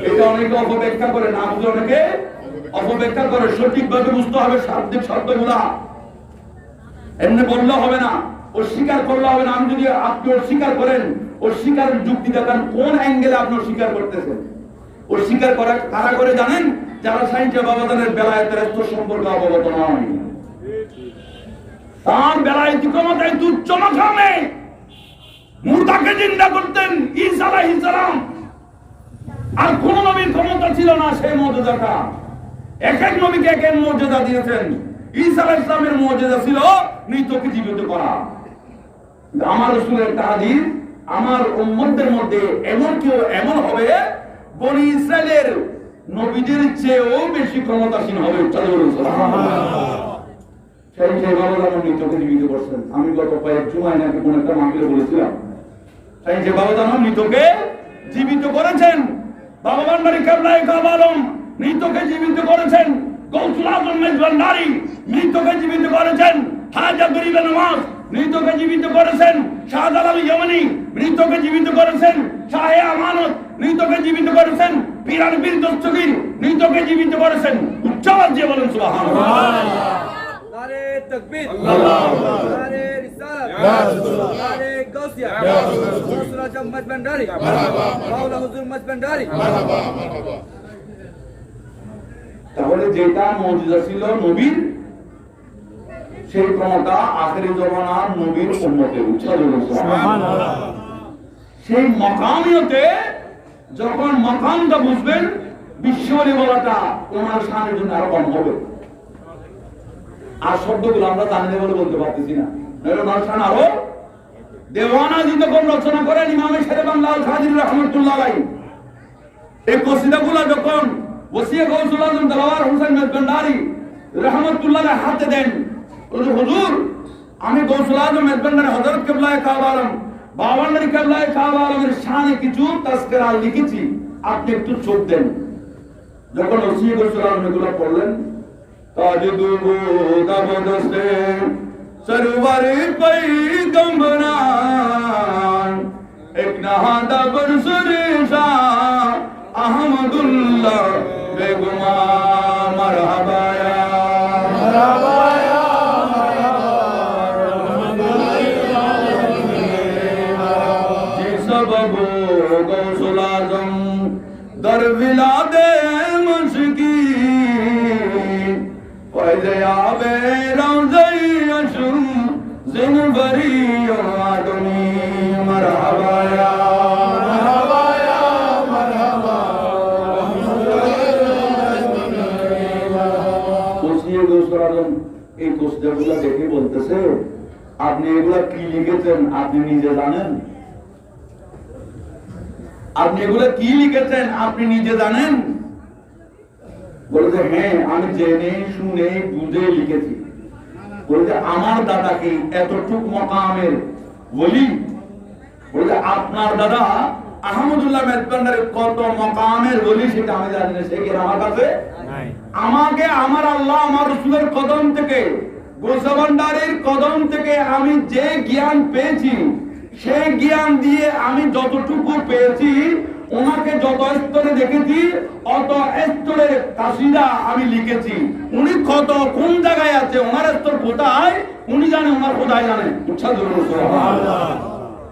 এটা অনেকে অপব্যাখ্যা করে, না বুঝে অনেকে অপব্যাখ্যা করে। সঠিকভাবে বুঝতে হবে শাব্দিক শব্দগুলা, এমনি বললে হবে না, অস্বীকার করলে হবে না। আমি যদি আপনি অস্বীকার করেন, অস্বীকারের যুক্তি দেখান, কোন অ্যাঙ্গেলে আপনি অস্বীকার করতেছেন। অস্বীকার করা কারা করে জানেন? যারা সাহিত্য বাবা জানের বেলায়েতের এত সম্পর্কে অবগত নয়। তার বেলায়েতি ক্ষমতায় তুচ্ছ মাথামে মুর্দাকে জিন্দা করতেন ঈসা আলাইহিস সালাম, আর কোন নবীর ক্ষমতা ছিল না সেই মর্যাদাটা। এক এক নবীকে এক এক মর্যাদা দিয়েছেন। ঈসা আলাইহিস সালামের মর্যাদা ছিল মৃতকে জীবিত করা। আমার রাসূলের তাহাদীস, আমার উম্মতদের মধ্যে এমন কেউ এমন হবে বনি ইসরাইলের নবীদের চেয়েও বেশি ক্ষমতাসীন হবে। সেই বাবা আমার মৃতকে জীবিত করছেন। আমি গত কয়েক জুমায় নাকি কোন একটা মাহফিলে বলেছিলাম, সেই বাবা আমার মৃতকে জীবিত করেছেন। বাবা ভান্ডারী কেবলায়ে কাবা আলম মৃতকে জীবিত করেছেন। গৌসুল আজম মেজবান্ডারী মৃতকে জীবিত করেছেন। খাজা গরিবে নওয়াজ মৃতকে জীবিত করেছেন। শাহজালাল ইয়ামানি মৃতকে জীবিত করেছেন। শাহে আমানত মৃতকে জীবিত করেছেন। পীরান পীর দস্তগীর মৃতকে জীবিত করেছেন। উচ্চাবাদ দিয়ে বলেন সুবহানাল্লাহ। নারে তাকবীর, আল্লাহু আকবার, নারে রিসালাত, নারে গাউসিয়া, গৌসুল আজম মেজবান্ডারী, মাওলানা হুজুর মেজবান্ডারী। তাহলে যেটা মুজিজা ছিল নবীর, সেই ক্ষমতা আখেরি জমানার নবীর উম্মতের। সুবহানাল্লাহ। সেই মাকামিয়তে যখন মাকামটা বুঝবেন, বিশ্বলি বলাটা ওনার শানের জন্য আরো কম হবে। আর শব্দগুলো আমরা জানি বলে বলতে পারতেছি না, ওনার শান আরো। দেওয়ানাজি যখন রচনা করেন ইমাম শেরে বাংলা আল কাদির রাহমাতুল্লাহ আলাইহি, এই কসিদাগুলো যখন ওসিয়ে গৌসুল আজম দেওয়ার হোসেন মেজবান্ডারী রাহমাতুল্লাহ হাতে দেন, হুজুর আমি গৌসুল আজম মেজবান্ডারী হযরত কিবলায়ে কাবা আলম বাবান্ডারী কিবলায়ে কাবা আলমের শানে কিছু তাজকিরা লিখেছি, আপনি একটু চোখ দেন। যখন ওসিয়ে গৌসুল আজম এগুলো পড়লেন, তাজদুবু দাবদস্তে সরওয়ার পয়গম্বরান এক নাহাদা বরসরে শাহ আহমদুল্লাহ বেগুমা মারহাবা ইয়া মারহাবা ইয়া জি সবব গৌসুল আজম দর বিলাদে মুশকিন ফয়জে আবে রওজাই আশুম জিনবরি আদমি মারহাবা ইয়া মারহাবা ইয়া মারহাবা। ওসিয়ে গৌসুল আজম এই কসিদাগুলো দেখে বলতেছে, আপনি এগুলা কি লিখেছেন আপনি নিজে জানেন? আপনি এগুলো কি লিখেছেন আপনি নিজে জানেন? বলতে হ্যাঁ আমি জেনে শুনে বুঝে লিখেছি। বলতে আমার দাদা কি এতটুক মকামের বলি? বলতে আপনার দাদা আহমদুল্লাহ মেজবান্ডারী কত মকামের বলি সেটা আমি জানি না, সে কি আমার কাছে? আমাকে আমার আল্লাহ আমার রাসূলের কদম থেকে, গৌসে ভান্ডারীর কদম থেকে আমি যে জ্ঞান পেয়েছি, সেই জ্ঞান দিয়ে আমি যতটুকু পেয়েছি, ওনাকে যত স্তরে দেখেছি অত স্তরের কাসিদা আমি লিখেছি। উনি কত কোন জায়গায় আছে, ওনার স্তর কোথায় উনি জানে, ওনার কোথায় জানে।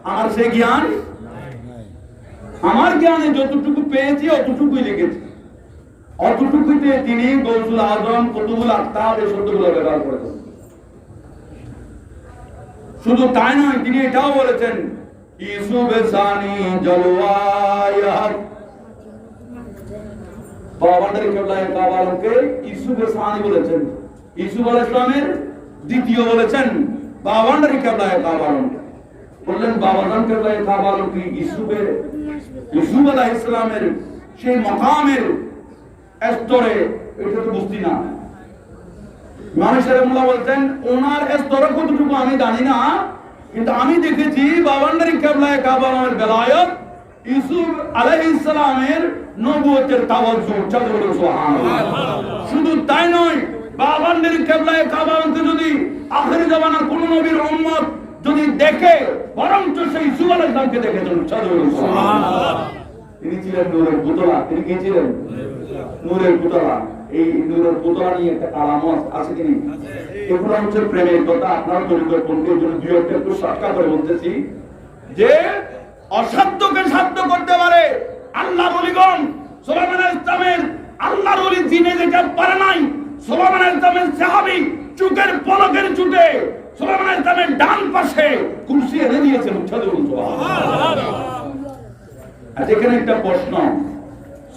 আমার সেই জ্ঞান, আমার জ্ঞানে যতটুকু পেয়েছি অতটুকুই লিখেছি। অতটুকুতে তিনি গৌসুল আজম, কুতুবুল আকতাব এই শব্দগুলো ব্যবহার করেছেন। শুধু তাই নয়, তিনি এটাও বলেছেন ইউসুফ সানি জলওয়ায়াত। বাবান্ডারী কিবলায়ে কাবা আলমকে ইউসুফ সানি বলেছেন, ইউসুফ আলাইহিস সালামের দ্বিতীয় বলেছেন বাবান্ডারী কিবলায়ে কাবা আলম। বললেন বাবাজান কিবলায়ে কাবা আলম কি ইউসুফ আলাইহিস সালামের সেই মাকামের স্তরে, এটা তো বুঝতি না। ইমাম শরীফুল্লাহ বলতেন ওনার স্তরে কতটুকু আমি জানি না, কিন্তু আমি দেখেছি বাবান্ডারী কিবলায়ে কাবা আলমের বেলায়েত ইউসুফ আলাইহিস সালামের নবুয়তের তাওয়াজ্জু। সুবহানাল্লাহ। শুধু তাই নয়, বাবান্ডারী কিবলায়ে কাবা আলমকে যদি আখির জামানার কোন নবীর উম্মত যদি দেখে, বরঞ্চ সেই ইউসুফ আলাইহিস সালামকে দেখেছেন। সুবহানাল্লাহ। তিনি ছিলেন নূরের পুতলা। তিনি কি ছিলেন? নূরের পুতলা। এই নূরের পুতলা নিয়ে একটা কালামত আছে কি? এগুলো হচ্ছে প্রেমের কথা। আপনারা তরিকত পন্থীর জন্য দুই একটা একটু শর্টকাট করে বলতেছি যে অসাধ্যকে সাধ্য করতে পারে আল্লাহর ওলিগণ। সুলাইমান আলাইহিস সালামের আল্লাহর ওলি জিনে যেটা পারে নাই, সুলাইমান আলাইহিস সালামের সাহাবী চোখের পলকের চুটে সুলাইমান আলাইহিস সালামের ডান পাশে কুরসি এনে দিয়েছেন। সুবহানাল্লাহ। আজ এখানে একটা প্রশ্ন,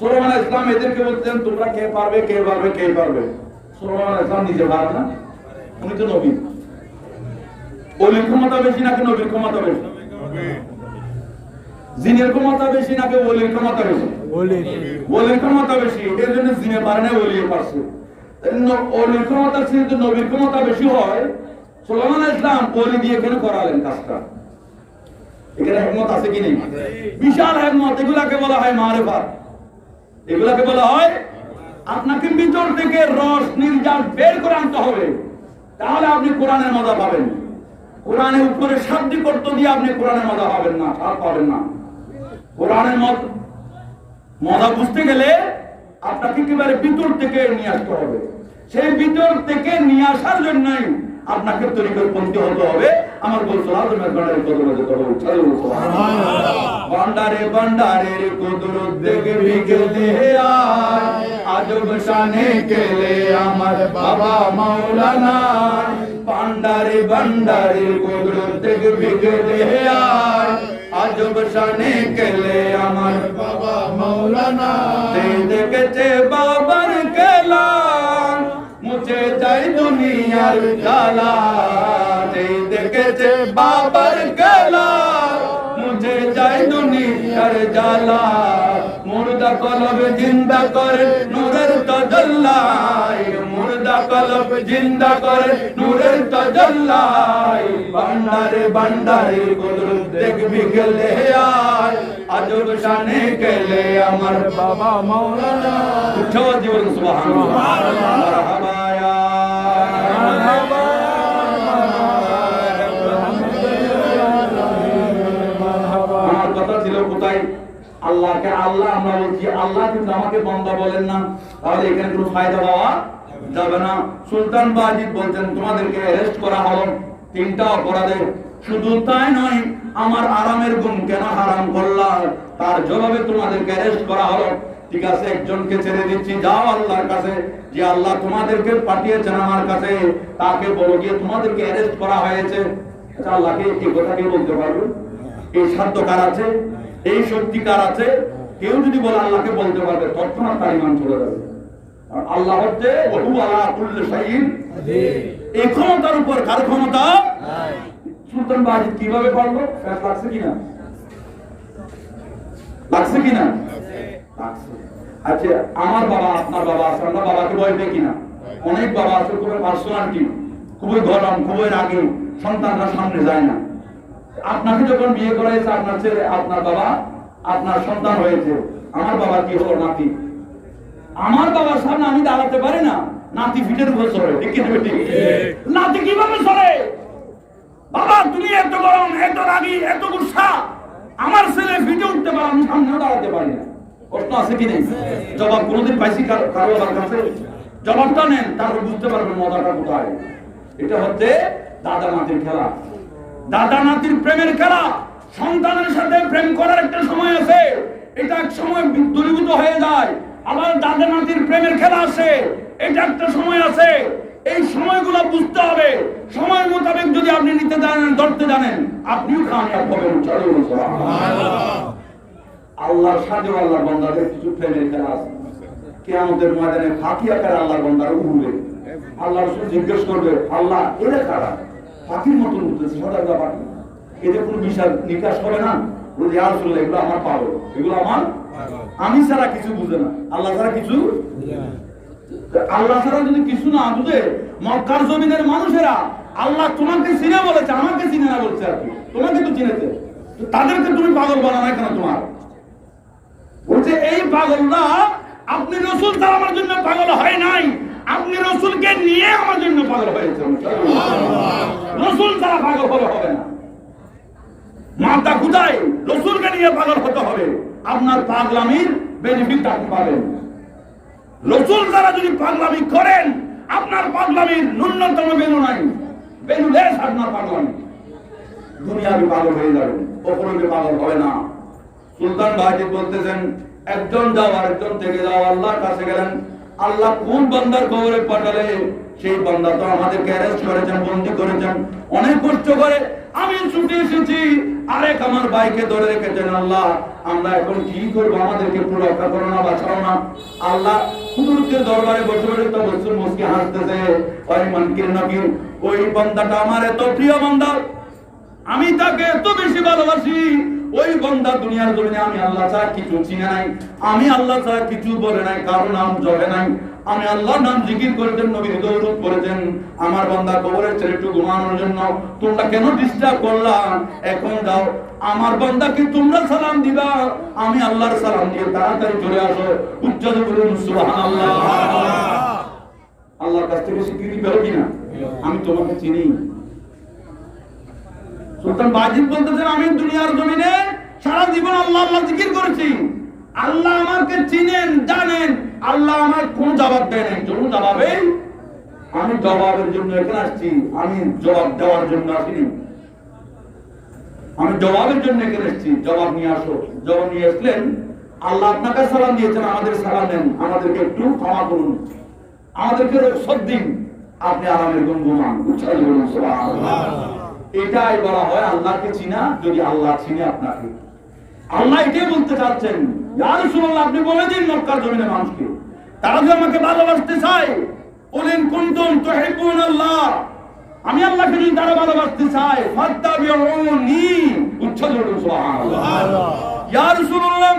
সুলাইমান আলাইহিস সালাম এদেরকে বলতেন তোমরা কে পারবে কে পারবে কে পারবে। সুলাইমান আলাইহিস সালাম নিজে পারেন না, উনি তো নবী। ওলির ক্ষমতা বেশি নাকি নবীর ক্ষমতা বেশি? জিনের ক্ষমতা বেশি নাকি ওলির ক্ষমতা বেশি? ওলির ক্ষমতা বেশি, এর জন্য জিনে পারে না, ওলি পারছে। ওলির ক্ষমতা যদি নবীর ক্ষমতা বেশি হয়, সুলাইমান আলাইহিস সালাম ওলি দিয়ে কেন করালেন কাজটা? এখানে হিকমত আছে কি নেই? বিশাল হিকমত। এগুলাকে বলা হয় মারিফাত, এগুলাকে বলা হয় আপনাকে ভিতর থেকে রস নির্যাস বের করে আনতে হবে, তাহলে আপনি কোরআনের মজা পাবেন। কোরআনের উপরে শাব্দিক অর্থ দিয়ে আপনি কোরআনের মজা পাবেন না, স্বাদ পাবেন না। কোরআনের মজা বুঝতে গেলে আপনাকে একেবারে ভিতর থেকে নিয়ে আসতে হবে। সেই ভিতর থেকে নিয়ে আসার জন্যই আপনাকে তরিকতপন্থী হতে হবে। আমার বলছো আজমের ভান্ডারের কদরে যেতে হবে। ভান্ডারে ভান্ডারের কুদরত দেখে বিকেলে আয়, আজব শানে কেলে আমার বাবা মাওলানা। ভান্ডারে ভান্ডারের কুদরত দেখে বিকেলে আয়, আজব শানে কেলে আমার বাবা মাওলানা। দেখেছে বাবার খেলা মুছে যায় দুনিয়ার জ্বালা, দেখেছে বাবার খেলা মুছে যায় দুনিয়ার জ্বালা। মুর্দা কলব জিন্দা করে নূরের তাজাল্লাই, মুর্দা কলব জিন্দা করে নূরের তাজাল্লাই। ভান্ডারে ভান্ডারে কুদরত দেখবি গেলে আয়, আজব শানে কেলে আমার বাবা মাওলানা। উঠো জীবন সুবহানাল্লাহ, মারহাবা ইয়া মারহাবা। আমার কথা ছিল কোথায়? আল্লাহকে আল্লাহ আমরা বলছি, আল্লাহ কিন্তু আমাকে বান্দা বলেন না, তাহলে এখানে কোনো ফায়দা পাওয়া যাবে না। সুলতান বাজিদ বলছেন তোমাদেরকে অ্যারেস্ট করা হলো 3টা অপরাধে। শুধু তাই নয়, আমার আরামের গুণ কেন হারাম করলা, তার জবাবে তোমাদেরকে অ্যারেস্ট করা হলো। ঠিক আছে, একজনকে ছেড়ে দিচ্ছি, যাও আল্লাহর কাছে, যে আল্লাহ তোমাদেরকে পাঠিয়েছেন আমার কাছে, তাকে বলো গিয়ে তোমাদেরকে অ্যারেস্ট করা হয়েছে। আচ্ছা, আল্লাহকে এই কথা কে বলতে পারবে? এই সাধ্য কার আছে? এই শক্তি কার আছে? কেউ যদি বলে আল্লাহকে বলতে পারবে, তৎক্ষণাৎ তার ঈমান চলে যাবে। আর আল্লাহ হচ্ছে ওহু আলা কুল্লি শাইইন কাদির। এই ক্ষমতার উপর কার ক্ষমতা নাই। সুলতান বাজিদ কিভাবে পারলো? ফ্যাস লাগছে কিনা? লাগছে কিনা? লাগছে। আচ্ছা, আমার বাবা আপনার বাবা আছে, আমরা বাবাকে ভয় পাই কিনা? অনেক বাবা আছে খুবই পার্সোনালিটি, খুবই গরম, খুবই রাগী, সন্তানরা সামনে যায় না। আপনাকে যখন বিয়ে করাইছে আপনার ছেলে, আপনার বাবা, আপনার সন্তান হয়েছে। আমার বাবা কি হলো? নাতি। আমার বাবার সামনে আমি দাঁড়াতে পারি না, নাতি ফিটের উপর চড়ে। ঠিক কিনা বেটি? নাতি কিভাবে চড়ে? বাবা তুমি এত গরম, এত রাগী, এত গুসা, আমার ছেলে ফিটে উঠতে পারে, আমি সামনেও দাঁড়াতে পারি না। প্রশ্ন আছে কি নেই? জবাব কোনোদিন পাইছি কারো কাছে? জবাবটা নেন, তারপর বুঝতে পারবেন মজাটা কোথায়। এটা হচ্ছে দাদা নাতির খেলা, দাদা নাতির প্রেমের খেলা। সন্তানের সাথে প্রেম করার একটা সময় আছে, এটা এক সময় দূরীভূত হয়ে যায়। আবার দাদা নাতির প্রেমের খেলা আসে, এটা একটা সময় আছে। এই সময়গুলো বুঝতে হবে। সময় মোতাবেক যদি আপনি নিতে জানেন, ধরতে জানেন, আপনিও কামিয়াব হবেন। আল্লাহর সাথে আল্লাহর বান্দাদের কিছু প্রেমের খেলা আছে। কিয়ামতের ময়দানে ফাঁকি আকারে আল্লাহর বান্দারা উঠবে। আল্লাহ রাসূল জিজ্ঞেস করবে, আল্লাহ এরা কারা? পাখির মতন উঠতেছে, সাদা পাখি, এদের কোনো বিশাল নিকাশ হবে না? বলে ইয়া রাসূলুল্লাহ, এগুলো আমার পাগল, এগুলো আমার, আমি ছাড়া কিছু বুঝে না, আল্লাহ ছাড়া কিছু। আল্লাহ ছাড়া যদি কিছু না বুঝে, মক্কার জমিনের মানুষেরা আল্লাহ তোমাকে চিনে বলেছে, আমাকে চিনে না বলছে। আর কি তোমাকে তো চিনেছে, তাদেরকে তুমি পাগল বানাও না কেন? তোমার বলছে এই পাগলরা আপনি রাসূল ছাড়া আমার জন্য পাগল হয় নাই, আপনি রাসূলকে নিয়ে আমার জন্য পাগল হয়েছে। রাসূল ছাড়া পাগল হবে না। মাথা কোথায়? রাসূলকে নিয়ে পাগল হতে হবে। আপনার পাগলামির বেনিফিট আপনি পাবেন। রাসূল ছাড়া যদি পাগলামি করেন, আপনার পাগলামির ন্যূনতম বেনু নাই, বেনুলেস আপনার পাগলামি। দুনিয়াবি পাগল হয়ে যাবেন, ওপরে পাগল হবে না। সুলতান বাজিদ বলতেছেন, একজন যাও আরেকজন থেকে যাও, আল্লাহর কাছে গেলেন। আল্লাহ কোন বান্দার কবরে পাঠালে সেই বান্দা তো আমাদেরকে অ্যারেস্ট করেছেন, বন্দী করেছেন, অনেক কষ্ট করে আমি ছুটে এসেছি, আরেক আমার ভাইকে ধরে রেখেছেন। আল্লাহ আমরা এখন কি করবো, আমাদেরকে একটু রক্ষা করো না, বাঁচাও না। আল্লাহ হুজুরদের দরবারে বসে বসে তাবাসসুম মুস্কি হাসতেছে। ওই মানকির নবীর ওই বান্দাটা আমার এত প্রিয় বান্দা, আমি তাকে এত বেশি ভালোবাসি। ওই বান্দা দুনিয়ার জমিনে আমি আল্লাহ ছাড়া কিছু চিনি নাই, আমি আল্লাহ ছাড়া কিছু বলে নাই, কারো নাম জপে নাই, আমি আল্লাহর নাম জিকির করেছেন, নবীর দরুদ করেছেন। আমার বান্দা কবরের ছেড়ে একটু ঘুমানোর জন্য তোমরা কেন ডিস্টার্ব করলা? এখন যাও, আমার বান্দাকে তোমরা সালাম দিবা, আমি আল্লাহর সালাম দিয়ে তাড়াতাড়ি চলে আসো। উচ্চারণ করুন সুবহানাল্লাহ। আল্লাহর কাছ থেকে স্বীকৃতি পেল কিনা? আমি তোমাকে চিনি। সুলতান বাজিদ বলতেছেন, আমি দুনিয়ার জমিনে সারা জীবন আল্লাহ আল্লাহ জিকির করেছি, আল্লাহ আমাকে চিনেন, জানেন, আল্লাহ আমার কোন জবাব দেয় নাই। কোন জবাবে? আমি জবাবের জন্য এখানে আসছি, আমি জবাব দেওয়ার জন্য আসিনি। আমি জবাবের জন্য এখানে এসেছি, জবাব নিয়ে আসো। জবাব নিয়ে আসলেন, আল্লাহ আপনাকে সালাম দিয়েছেন, আমাদের সালাম দেন, আমাদেরকে একটু ক্ষমা করুন, আমাদেরকে রক্ষা দিন, আপনি আরামের ঘুম ঘুমান। উচ্চারণ করুন সুবহানাল্লাহ। এটাই বলা হয় আল্লাহকে চিনা, যদি আল্লাহ চিনে আপনাকে। আল্লাহ এটাই বলতে চাচ্ছেন, ইয়া রাসূলুল্লাহ আপনি বলে দিন মক্কার জমিনের মানুষকে, তারা যদি আমাকে ভালোবাসতে চায়, বলেন কুনতুম তুহিব্বুনাল্লাহ, আমি আল্লাহকে যদি তারা ভালোবাসতে চায়, ফাত্তাবিউনি। উচ্চারণ করুন সুবহানাল্লাহ। ইয়া রাসূলুল্লাহ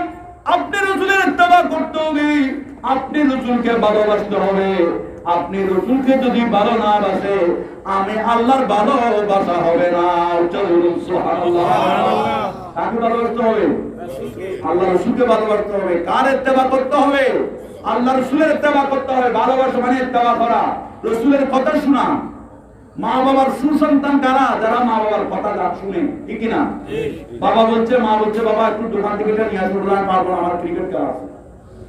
আপনি রাসূলের ইত্তেবা করতে হবে, আপনি রাসূলকে ভালোবাসতে হবে। আপনি রাসূলকে যদি ভালো না বাসে, আমি আল্লাহর ভালোবাসা হবে না। উচ্চারণ সুবহানাল্লাহ। কাকে ভালোবাসতে হবে? আল্লাহ রাসূলকে ভালোবাসতে হবে। কার ইত্তেবা করতে হবে? আল্লাহ রাসূলের ইত্তেবা করতে হবে। ভালোবাসা মানে ইত্তেবা করা, রাসূলের কথা শোনা। মা বাবার সুসন্তান কারা? যারা মা বাবার কথা শুনে, ঠিক কি না? বাবা বলছে, মা বলছে, বাবা একটু দোকান থেকে এটা নিয়ে আসো, আমি পারবো না, আমার ক্রিকেট খেলা আছে,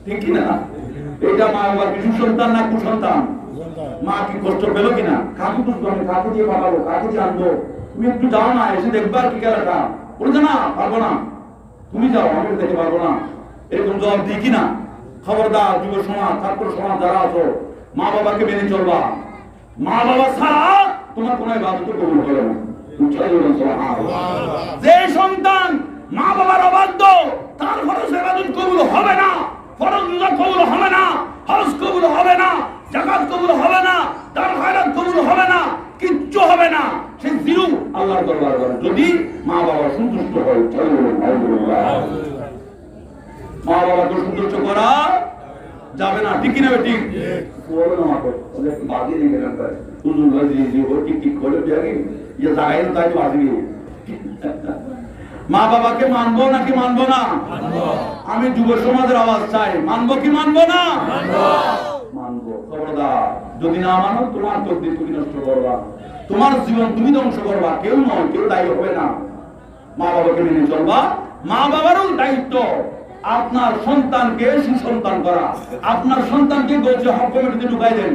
ঠিক কি না? এটা মা বাবার কি সুসন্তান না কুসন্তান? মা কি কষ্ট পেলো কিনা? কাকু বুঝবো, আমি কাকু দিয়ে পাঠাবো, কাকু দিয়ে আনবো, তুমি একটু যাও না, এসে দেখবা কি খেলাটা। বলছে না, পারবো না, তুমি যাও, আমি দেখতে পারবো না। এরকম জবাব দিই কিনা? খবরদার যুব সমাজ, ছাত্র সমাজ যারা আছো, মা বাবাকে মেনে চলবা। মা বাবা ছাড়া তোমার কোনো ইবাদত কবুল হবে না। যে সন্তান মা বাবার অবাধ্য, তার ফরজ ইবাদত কবুল হবে না, ফরজ রোজা কবুল হবে না, হজ কবুল হবে না, যাকাত কবুল হবে না, দান খয়রাত কবুল হবে না, কিচ্ছু হবে না। সে জিরো আল্লাহর দরবারে যাবে, যদি মা বাবা সন্তুষ্ট হয়। মা বাবাকে সন্তুষ্ট করা যাবে না, ঠিক কিনা? ঠিক বলো না, আমাকে বাজি নিয়ে গেলাম তাই হুজুর বাজি ও ঠিক ঠিক করে যাবে, ये जाहिर তাই বাজি। মা বাবাকে মানবো নাকি মানবো না? আমি যুব সমাজের আওয়াজ চাই, মানবো কি মানবো না? মানবো। খবরদার যদি না মানো, তোমার তকদির তুমি নষ্ট করবা, তোমার জীবন তুমি ধ্বংস করবা, কেউ নয়, কেউ দায়ী হবে না। মা বাবাকে মেনে চলবা। মা বাবারও দায়িত্ব আপনার সন্তানকে সুসন্তান করা। আপনার সন্তানকে গোছে হক কমিটিতে ঢুকাই দেন,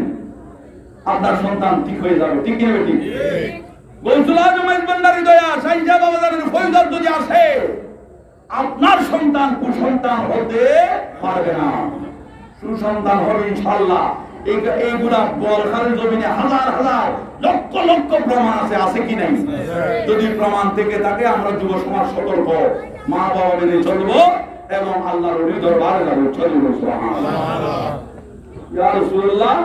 আপনার সন্তান ঠিক হয়ে যাবে, ঠিক কিনা? ঠিক। গৌসুল আজম ভান্ডারী দয়া সাইজা বাবাজানের ফয়দাত যদি আসে, আপনার সন্তান কুসন্তান হতে পারবে না, সুসন্তান হবে ইনশাআল্লাহ। এইগুলা বলখালের জমিনে হাজার হাজার লক্ষ লক্ষ প্রমাণ আছে, আছে কি নাই? যদি প্রমাণ থেকে থাকে, আমরা যুব সমাজ সতর্ক, মা বাবা মেনে চলবো এবং আল্লাহর ওলি দরবারে যাবো। চলবো সুবহানাল্লাহ। ইয়া রাসূলুল্লাহ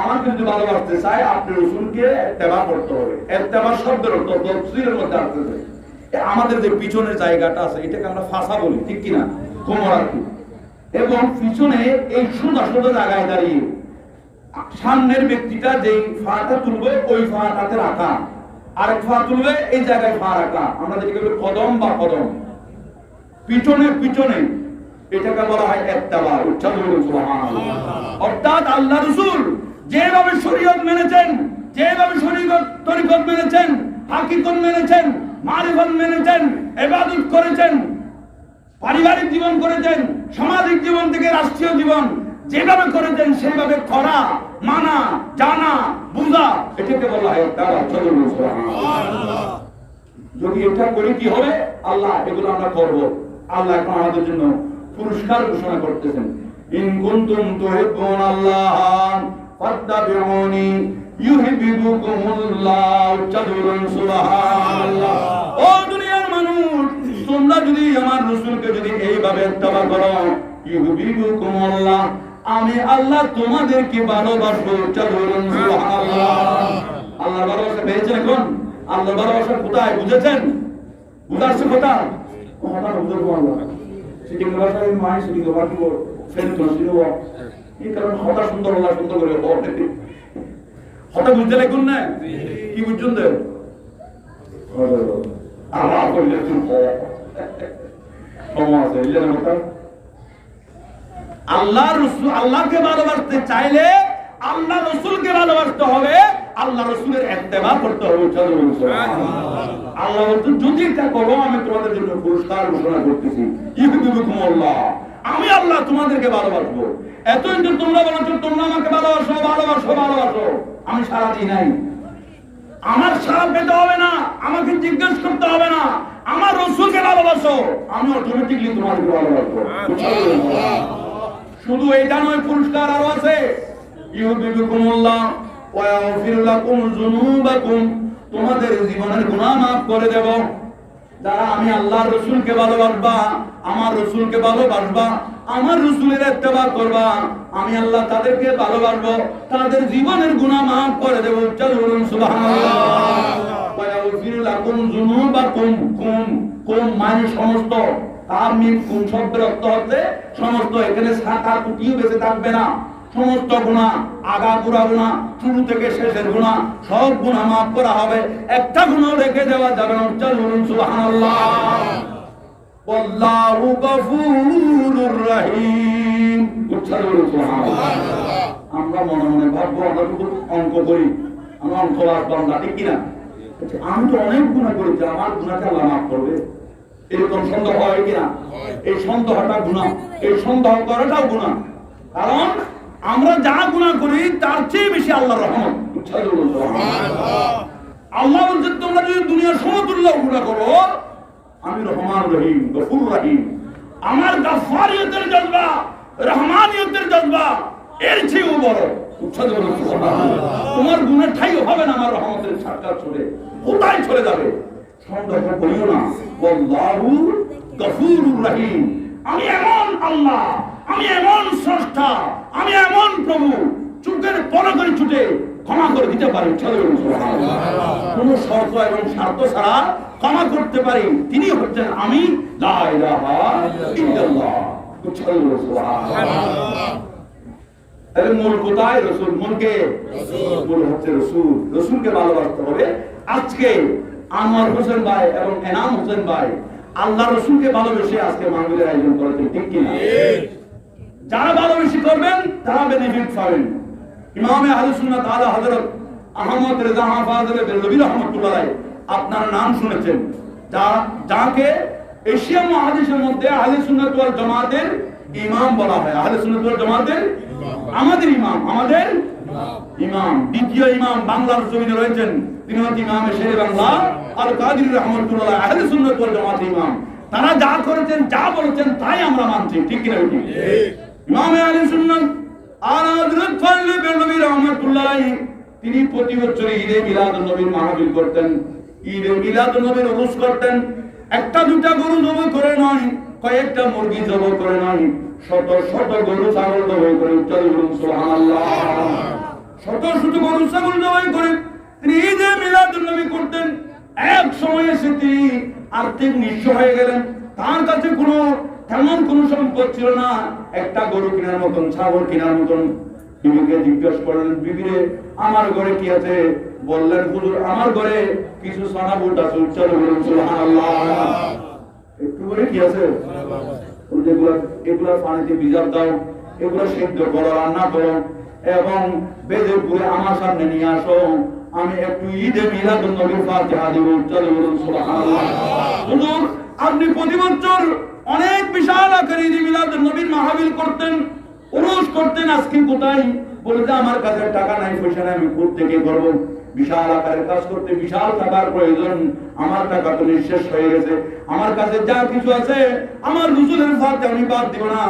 আমাকে যদি ভালোবাসতে চাই, আপনি রাসূলকে ইত্তেবা করতে হবে। ইত্তেবা শব্দের অর্থ তাফসীরের মধ্যে আসছে, আমাদের যে পিছনের জায়গাটা আছে এটাকে আমরা ফাসা বলি, ঠিক কি না? কোমর আর কি, এবং পিছনে এই সোজা সোজা জায়গায় দাঁড়িয়ে সামনের ব্যক্তিটা যেই ফাটা তুলবে ওই ফাটাতে রাখা, আরেক ফা তুলবে এই জায়গায় ফা রাখা, আমরা যেটাকে বলি কদম বা কদম, পিছনে পিছনে, এটাকে বলা হয় ইত্তেবা। উচ্চারণ করুন সুবহানাল্লাহ। অর্থাৎ আল্লাহ রাসূল যেভাবে শরীয়ত মেনেছেন, যেভাবে শরীয়ত তরিকত মেনেছেন, হাকিকত মেনেছেন, মারিফত মেনেছেন, ইবাদত করেছেন, পারিবারিক জীবন করেছেন, সামাজিক জীবন থেকে রাষ্ট্রীয় জীবন যেভাবে করেছেন সেভাবে করা, মানা, জানা, বুঝা, এটাকে বলা হয় ইত্তেবা। উচ্চারণ করুন সুবহানাল্লাহ। যদি এটা করি কি হবে? আল্লাহ এগুলো আমরা করব। আল্লাহ এখন আমাদের জন্য পুরস্কার ঘোষণা করতেছেন, ইন কুনতুম তুহিব্বুনাল্লাহ ফাত্তাবিউনি ইউহিব্বুকুমুল্লাহ, চলুন সুবহানাল্লাহ। ও দুনিয়ার মানুষ, তোমরা যদি আমার রাসূলকে যদি এইভাবে ইত্তেবা করো, ইউহিব্বুকুমুল্লাহ, আমি আল্লাহ তোমাদেরকে ভালোবাসবো, চলুন সুবহানাল্লাহ। আল্লাহর ভালোবাসা পেয়েছেন এখন? আল্লাহর ভালোবাসা কোথায় বুঝেছেন? বুঝাচ্ছে কোথায়? কথা বুঝবো আল্লাহ সিটিং ভাষায় মাই সিটিং বাকি ফেল তো শুরু এই কারণে কথা সুন্দর আল্লাহ সুন্দর করে বলতে কথা বুঝতে লাগুন না কি বুঝছেন দেব আল্লাহ কইলে তুমি সমাজ এই যে কথা আল্লাহ রাসূল আল্লাহকে ভালোবাসতে চাইলে আল্লাহ রাসূলকে ভালোবাসতে হবে, আল্লাহ রাসূলের ইত্তেবা করতে হবে। আল্লাহ বলতে যদি এটা করো আমি তোমাদের জন্য পুরস্কার ঘোষণা করতেছি, ইউহিব্বুকুমুল্লাহ, আমি আল্লাহ তোমাদেরকে ভালোবাসবো। এতই তো তোমরা বলছো তোমরা আমাকে ভালোবাসো ভালোবাসো ভালোবাসো, আমি সারা দিই নাই। আমার সারা পেতে হবে না, আমাকে জিজ্ঞেস করতে হবে না, আমার রাসূলকে ভালোবাসো, আমি অটোমেটিকলি তোমাদেরকে ভালোবাসবো। শুধু এটা নয়, পুরস্কার আরো আছে। ইউহিব্বুকুমুল্লাহ ওয়া ইয়াগফির লাকুম যুনুবাকুম, তোমাদের জীবনের গুনাহ maaf করে দেব। যারা আমি আল্লাহর রাসূলকে ভালোবাসবা, আমার রাসূলকে ভালোবাসবা, আমার রাসূলের ইত্তেবা করবা, আমি আল্লাহ তাদেরকে ভালোবাসবো, তাদের জীবনের গুনাহ maaf করে দেব। চলুন সুবহানাল্লাহ। ওয়া ইয়াগফির লাকুম যুনুবাকুম, কুম মানে সমস্ত, তার মিন কুম শব্দের অর্থ হচ্ছে সমস্ত। এখানে সাতা কুটিও বেঁচে থাকবে না, সমস্ত গুনাহ, আগাগোড়া গুনাহ, শুরু থেকে শেষের গুনাহ, সব গুনাহ maaf করা হবে, একটা গুনাহ রেখে দেওয়া যাবে না। চলুন সুবহানাল্লাহ। আল্লাহু গফুরুর রহিম, চলুন সুবহানাল্লাহ। আমরা মনে মনে ভাববো আমরা তো অঙ্ক করি, আমরা অঙ্ক বান্দা, ঠিক কিনা? আমি তো অনেক গুনাহ করেছি, আমার গুনাহকে আল্লাহ maaf করবে, এরকম সন্দেহ হয় কিনা? এই সন্দেহটা গুনাহ, এই সন্দেহ করাটাও গুনাহ। কারণ আমরা যা গুনাহ করি তার চেয়ে বেশি আল্লাহর রহমত। আল্লাহ বলছেন তোমরা যদি দুনিয়ার সমতুল্য গুনাহ করো, আমি রহমান রহিম গফুর রহিম, আমার গাফফারিয়তের জজবা, রহমানিয়তের জজবা এর চেয়েও বড়। তোমার গুনাহ ঠাই হবে না আমার রহমতের ছাড়কা ছড়ে, কোথায় ছড়ে যাবে? সন্দেহ করিও না। আল্লাহু গফুরুর রহিম, আমি এমন আল্লাহ, আমি এমন স্রষ্টা, আমি এমন প্রভু, চোখের পলক করে ছুটে ক্ষমা করে দিতে পারি। কোন শর্ত এবং স্বার্থ ছাড়া ক্ষমা করতে পারি, তিনি হচ্ছেন আমি। লা ইলাহা ইল্লাল্লাহ। তাহলে মূল কোথায়? রাসূল। মূলকে মূল হচ্ছে রাসূল। রাসূলকে ভালোবাসতে হবে। আজকে আনোয়ার হোসেন ভাই এবং এনাম হোসেন ভাই আল্লাহ রাসূলকে ভালোবেসে আজকে মাহফিলের আয়োজন করেছেন, ঠিক কিনা? যারা ভালোবেসে করবেন তারা বেনিফিট পাবেন। ইমামে আহলে সুন্নাত আলা হযরত আহমদ রেজা হাফেজ বেরলভী রাহমাতুল্লাহ আলাইহি, আপনার নাম শুনেছেন, যাকে এশিয়া মহাদেশের মধ্যে আহলে সুন্নাত ওয়াল জামাতের ইমাম বলা হয়। আহলে সুন্নাত ওয়াল জামাতের আমাদের ইমাম, আমাদের ইমাম, দ্বিতীয় ইমাম বাংলার জমিনে রয়েছেন, তিনি হচ্ছেন ইমামে শেরে বাংলা আল কাদির রাহমাতুল্লাহ, আহলে সুন্নাত ওয়াল জামাতের ইমাম। তারা যা করেছেন যা বলেছেন তাই আমরা মানছি, ঠিক কিনা? ঠিক। ইমামে আহলে সুন্নাত আলা হযরত ফজলে বেরলভী রাহমাতুল্লাহ আলাইহি, তিনি প্রতি বছর ঈদে মিলাদুন নবীর মাহফিল করতেন, ঈদে মিলাদুন নবীর উরুস করতেন। একটা দুটা গরু জবাই করে নয়, কয়েকটা মুরগি জবাই করে নয়, শত শত গরু ছাগল জবাই করে। চলুন সুবহানাল্লাহ। শত শত গরু ছাগল জবাই করে তিনি ঈদে মিলাদুন নবী করতেন। এক সময় এসে তিনি আর্থিক নিঃস্ব হয়ে গেলেন, তার কাছে কোনো তেমন কোনো সম্পদ ছিল না, একটা গরু কেনার মতন, ছাগল কেনার মতন। বিবিকে জিজ্ঞেস করলেন, বিবিরে আমার ঘরে কি আছে? বললেন, হুজুর আমার ঘরে কিছু সোনা বুট আছে। চলুন সুবহানাল্লাহ। একটু করে কি আছে? এগুলা পানিতে ভিজার দাও, এগুলো সেদ্ধ করো, রান্না করো এবং বেজে পুরে আমার সামনে নিয়ে আসো, আমি একটু ঈদে মিলাদুন নবীর ফাতিহা দিব। চলুন সুবহানাল্লাহ। হুজুর আপনি প্রতি বছর অনেক বিশাল আকারে ঈদে মিলাদুন নবীর মাহফিল করতেন, উরুস করতেন, আজকে কোথায়? বলে যে আমার কাছে টাকা নাই, পয়সা নাই, আমি কোথা থেকে করবো? বিশাল আকারের কাজ করতে বিশাল টাকার প্রয়োজন। আমার টাকা তো নিঃশেষ হয়ে গেছে, আমার কাছে যা কিছু আছে আমার রসুলের ফাতে আমি বাদ দিব না,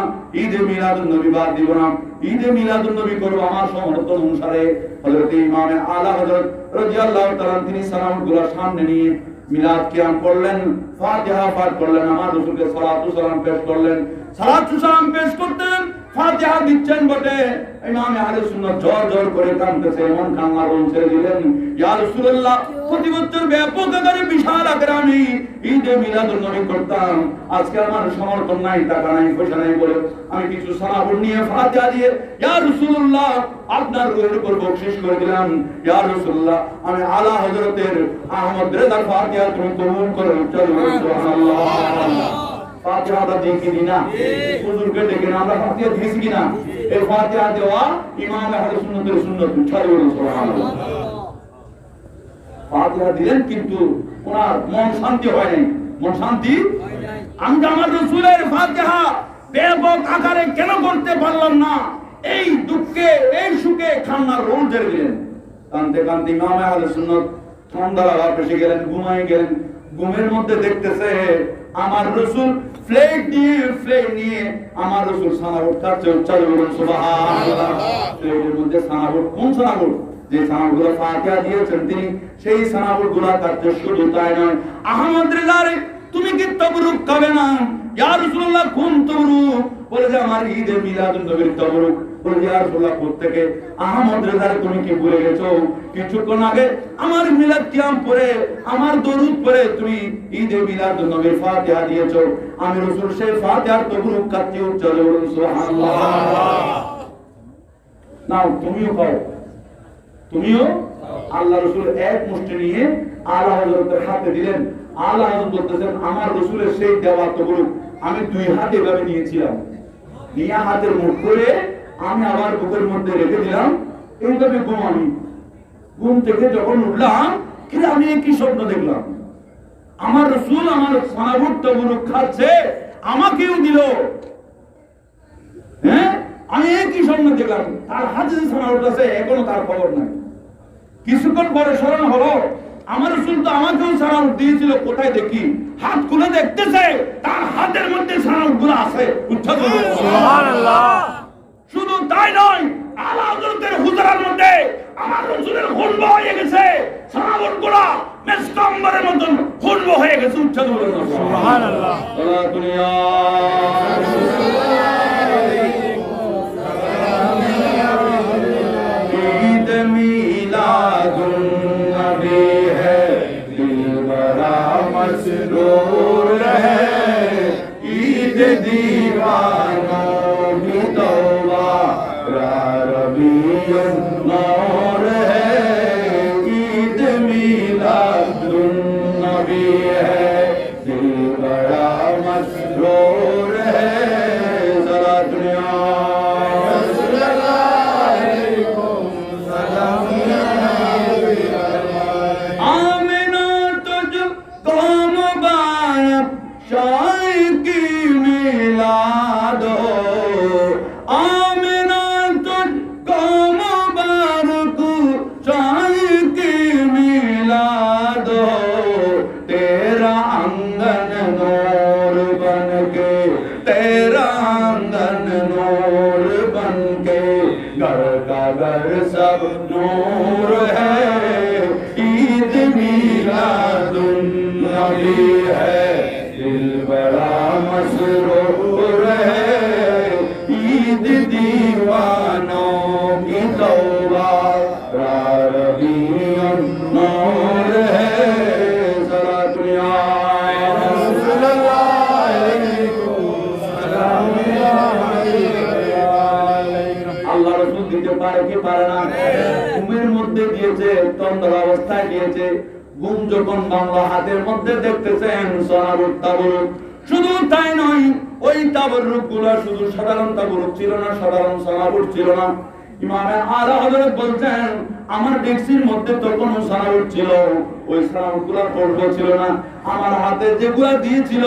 ঈদে মিলাদুন নবী বাদ দিব না, ঈদে মিলাদুন নবী করবো আমার সমর্থন অনুসারে। হযরত ইমামে আলা হযরত রাদিয়াল্লাহু তাআলা তিনি সালামগুলো সামনে নিয়ে মিলাদ কিয়াম করলেন, ফাতিহা পাঠ করলেন, আমার রাসূলকে সালাতু সালাম পেশ করলেন। সালাতু সালাম পেশ করতেন, ফাতিহা দিচ্ছেন বটে, ইমাম আহলে সুন্নাত জোর জোর করে কাঁদতেছে, এমন কান্নার রোল ছেড়ে দিলেন, ইয়া রাসূলুল্লাহ প্রতি বছর ব্যাপক আকারে বিশাল আকারে আমি ঈদে মিলাদুন নবী করতাম, আজকে আমার সমর্থন নাই, টাকা নাই, পয়সা নাই বলে আমি কিছু সালাবুর নিয়ে ফাতিহা দিয়ে ইয়া রাসূলুল্লাহ আপনার রূহের উপর বকশিশ করে দিলাম। ইয়া রাসূলুল্লাহ আমি আলা হযরতের আহমদ রেজার ফাতিহা তুমি কবুল করো, চলো সুবহানাল্লাহ। ফাতিহাটা দিয়ে কি দিনা হুজুরকে ডেকে আমরা ফাতিহা দিয়েছি কিনা? এই ফাতিহা দেওয়া ইমাম আহলে সুন্নাতের সুন্নাত, চলো সুবহানাল্লাহ। ফাতিহা দিলেন কিন্তু ওনার মন শান্তি হয় নাই, মন শান্তি আমি আমার রাসূলের ফাতিহা ব্যাপক আকারে কেন করতে পারলাম না, এই দুঃখে এই সুখে কান্নার রোল ছেড়ে দিলেন। কাঁদতে কাঁদতে ইমাম আহলে সুন্নাত ঠান্ডা লাগা পেশে গেলেন, ঘুমায় গেলেন। ঘুমের মধ্যে দেখতেছে আমার রাসূল প্লেট নিয়ে আমার রাসূল সানাবুট খাচ্ছে, উচ্চারণ করুন সুবহানাল্লাহ। প্লেটের মধ্যে সানাবুট, কোন সানাবুট? যে সানাবুটগুলো ফাতিহা দিয়েছেন তিনি, সেই সানাবুটগুলো খাচ্ছে। শুধু তাই নয়, আহমদ রেজারে তুমি কি তবরুক খাবে না? ইয়া রাসূলুল্লাহ কোন তবরুক? বলে যে আমার ঈদে মিলাদুন নবীর তবরুক। বলে ইয়া রাসূলুল্লাহ কোত্থেকে? আহমদ রেজারে তুমি কি ভুলে গেছো? কিছুক্ষণ আগে আমার মিলাদ কিয়াম পড়ে আমার দরুদ পড়ে তুমি ঈদে মিলাদুন নবীর ফাতিহা দিয়েছো, আমি রাসূল সেই ফাতিহার তবরুক খাচ্ছি, উচ্চারণ করুন সুবহানাল্লাহ। নাও তুমিও খাও, তুমিও। আল্লাহ রাসূল এক মুষ্টি নিয়ে আলা হযরতের হাতে দিলেন। আলা হযরত বলতেছেন আমার রাসূলের সেই দেওয়া তবরুক আমি দুই হাতে এভাবে নিয়েছিলাম, নিয়ে হাতের মুখ করে আমি আবার বুকের মধ্যে রেখে দিলাম। এইভাবে ঘুমামি, ঘুম থেকে যখন উঠলাম কিন্তু আমি কি স্বপ্ন দেখলাম, আমার রাসূল আমার সানাবুট তবরুক খাচ্ছে, আমাকেও দিল। হ্যাঁ, আমি কি স্বপ্ন দেখলাম, তার হাতে যে সানাবুট আছে এখনো তার খবর নাই। কিছুক্ষণ পরে স্মরণ হলো আমার রাসূল তো আমাকেও সানাবুট দিয়েছিল, কোথায় দেখি, হাত খুলে দেখতেছে তার হাতের মধ্যে সানাবুটগুলো আছে, উচ্চারণ করুন সুবহানাল্লাহ। শুধু তাই নয়, আলা হযরতের হুজরার মধ্যে আমার রাসূলের খুনব হয়ে গেছে, সানাবুটগুলো মেসকম্বরের মতন খুনব হয়ে গেছে, উচ্চারণ করুন সুবহানাল্লাহ। সালাতুন ইয়া मसरूर है, ईद दीवानों की तौबा रबीउन नूर है, ईद मिलादुन नबी है, दिल बड़ा मसरूर है। सलातुन या सब नूर है, ईद मिलादुन नबी है, दिल बड़ा मसरूर है, ईद दीवानों की तौबा रबीउन नूर है। सलातुन या रसूलल्लाह আল্লাহ রাসূল দিতে পারে কি পারে না? ঘুমের মধ্যে দিয়েছে, তন্দ্রা অবস্থায় দিয়েছে। ঘুম যখন বাংলা হাতের মধ্যে দেখতেছেন সানাবুট তাবরুক। শুধু তাই নয়, ওই তাবরুক গুলা শুধু সাধারণ তাবরুক ছিল না, সাধারণ সানাবুট ছিল না। ইমামে আলা হযরত বলছেন আমার ডেক্সির মধ্যে তখন সানাবুট ছিল, ওই সানাবুটগুলোর পর্ব ছিল না। আমার হাতে যেগুলা দিয়েছিল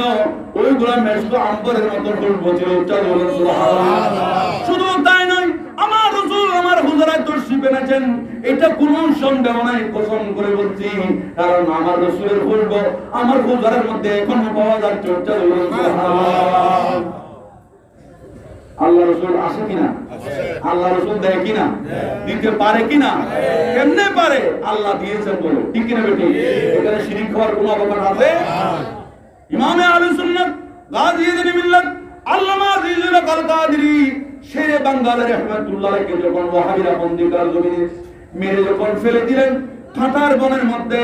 ওইগুলা মেশক আম্বরের মতো পর্ব ছিল, উচ্চারণ করুন সুবহানাল্লাহ। শুধু তাই নয়, আমার রাসূল আমার হুজরায় তশরিফ পেনেছেন, এটা কোনো সন্দেহ নাই, কসম করে বলছি। কারণ আমার রাসূলের খুশবু আমার গুজারের মধ্যে এখনো পাওয়া যাচ্ছে। আল্লাহ রাসূল আসে কিনা? আল্লাহ রাসূল দেয় কিনা? দিতে পারে কিনা? কেমনে পারে? আল্লাহ দিয়েছেন বলে, ঠিক কিনা বেটি? এখানে শিরিক হওয়ার কোনো অবকাশ আছে? ইমামে আহলুস সুন্নাত গাজী মিল্লাত আল্লামা আজিজুল হক আল কাদেরী শেরে বাঙ্গালী রাহমাতুল্লাহ আলাইহি যখন ওয়াহাবিরা বন্দিকার জমিনে মেরে যখন ফেলে দিলেন ঠাটার বনের মধ্যে,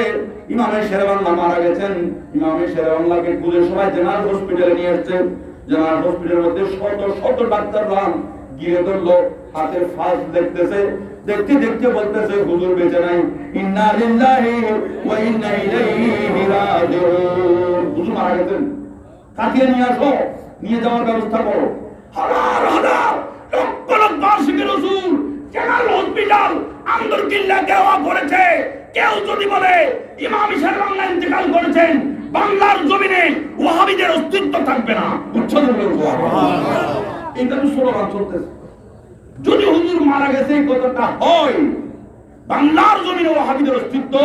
ইমামে শেরে বাংলা মারা গেছেন। ইমামে শেরে বাংলাকে খুঁজে সবাই জেনারেল হসপিটালে নিয়ে আসছেন। জেনারেল হসপিটালের মধ্যে শত শত ডাক্তাররা গিয়ে ধরলো, হাতের ফাঁস দেখতেছে, দেখতে দেখতে বলতেছে হুজুর বেঁচে নাই। ইন্না লিল্লাহি ওয়া ইন্না ইলাইহি রাজিউন। হুজুর মারা গেছেন, কাটিয়ে নিয়ে আসো, নিয়ে যাওয়ার ব্যবস্থা করো। হাজার হাজার লক্ষ লক্ষ আশিকের রাসূল জেনারেল হসপিটাল আন্দরকিল্লা দেওয়া করেছে। কেউ যদি বলে ইমাম শের বাংলা ইন্তেকাল করেছেন, বাংলার জমিনে ওয়াহাবিদের অস্তিত্ব থাকবে না। উচ্চারণ করুন সুবহানাল্লাহ। এটা তো স্লোগান চলতেছে। যদি হুজুর মারা গেছে এই কথাটা হয়, বাংলার জমিনে ওয়াহাবিদের অস্তিত্ব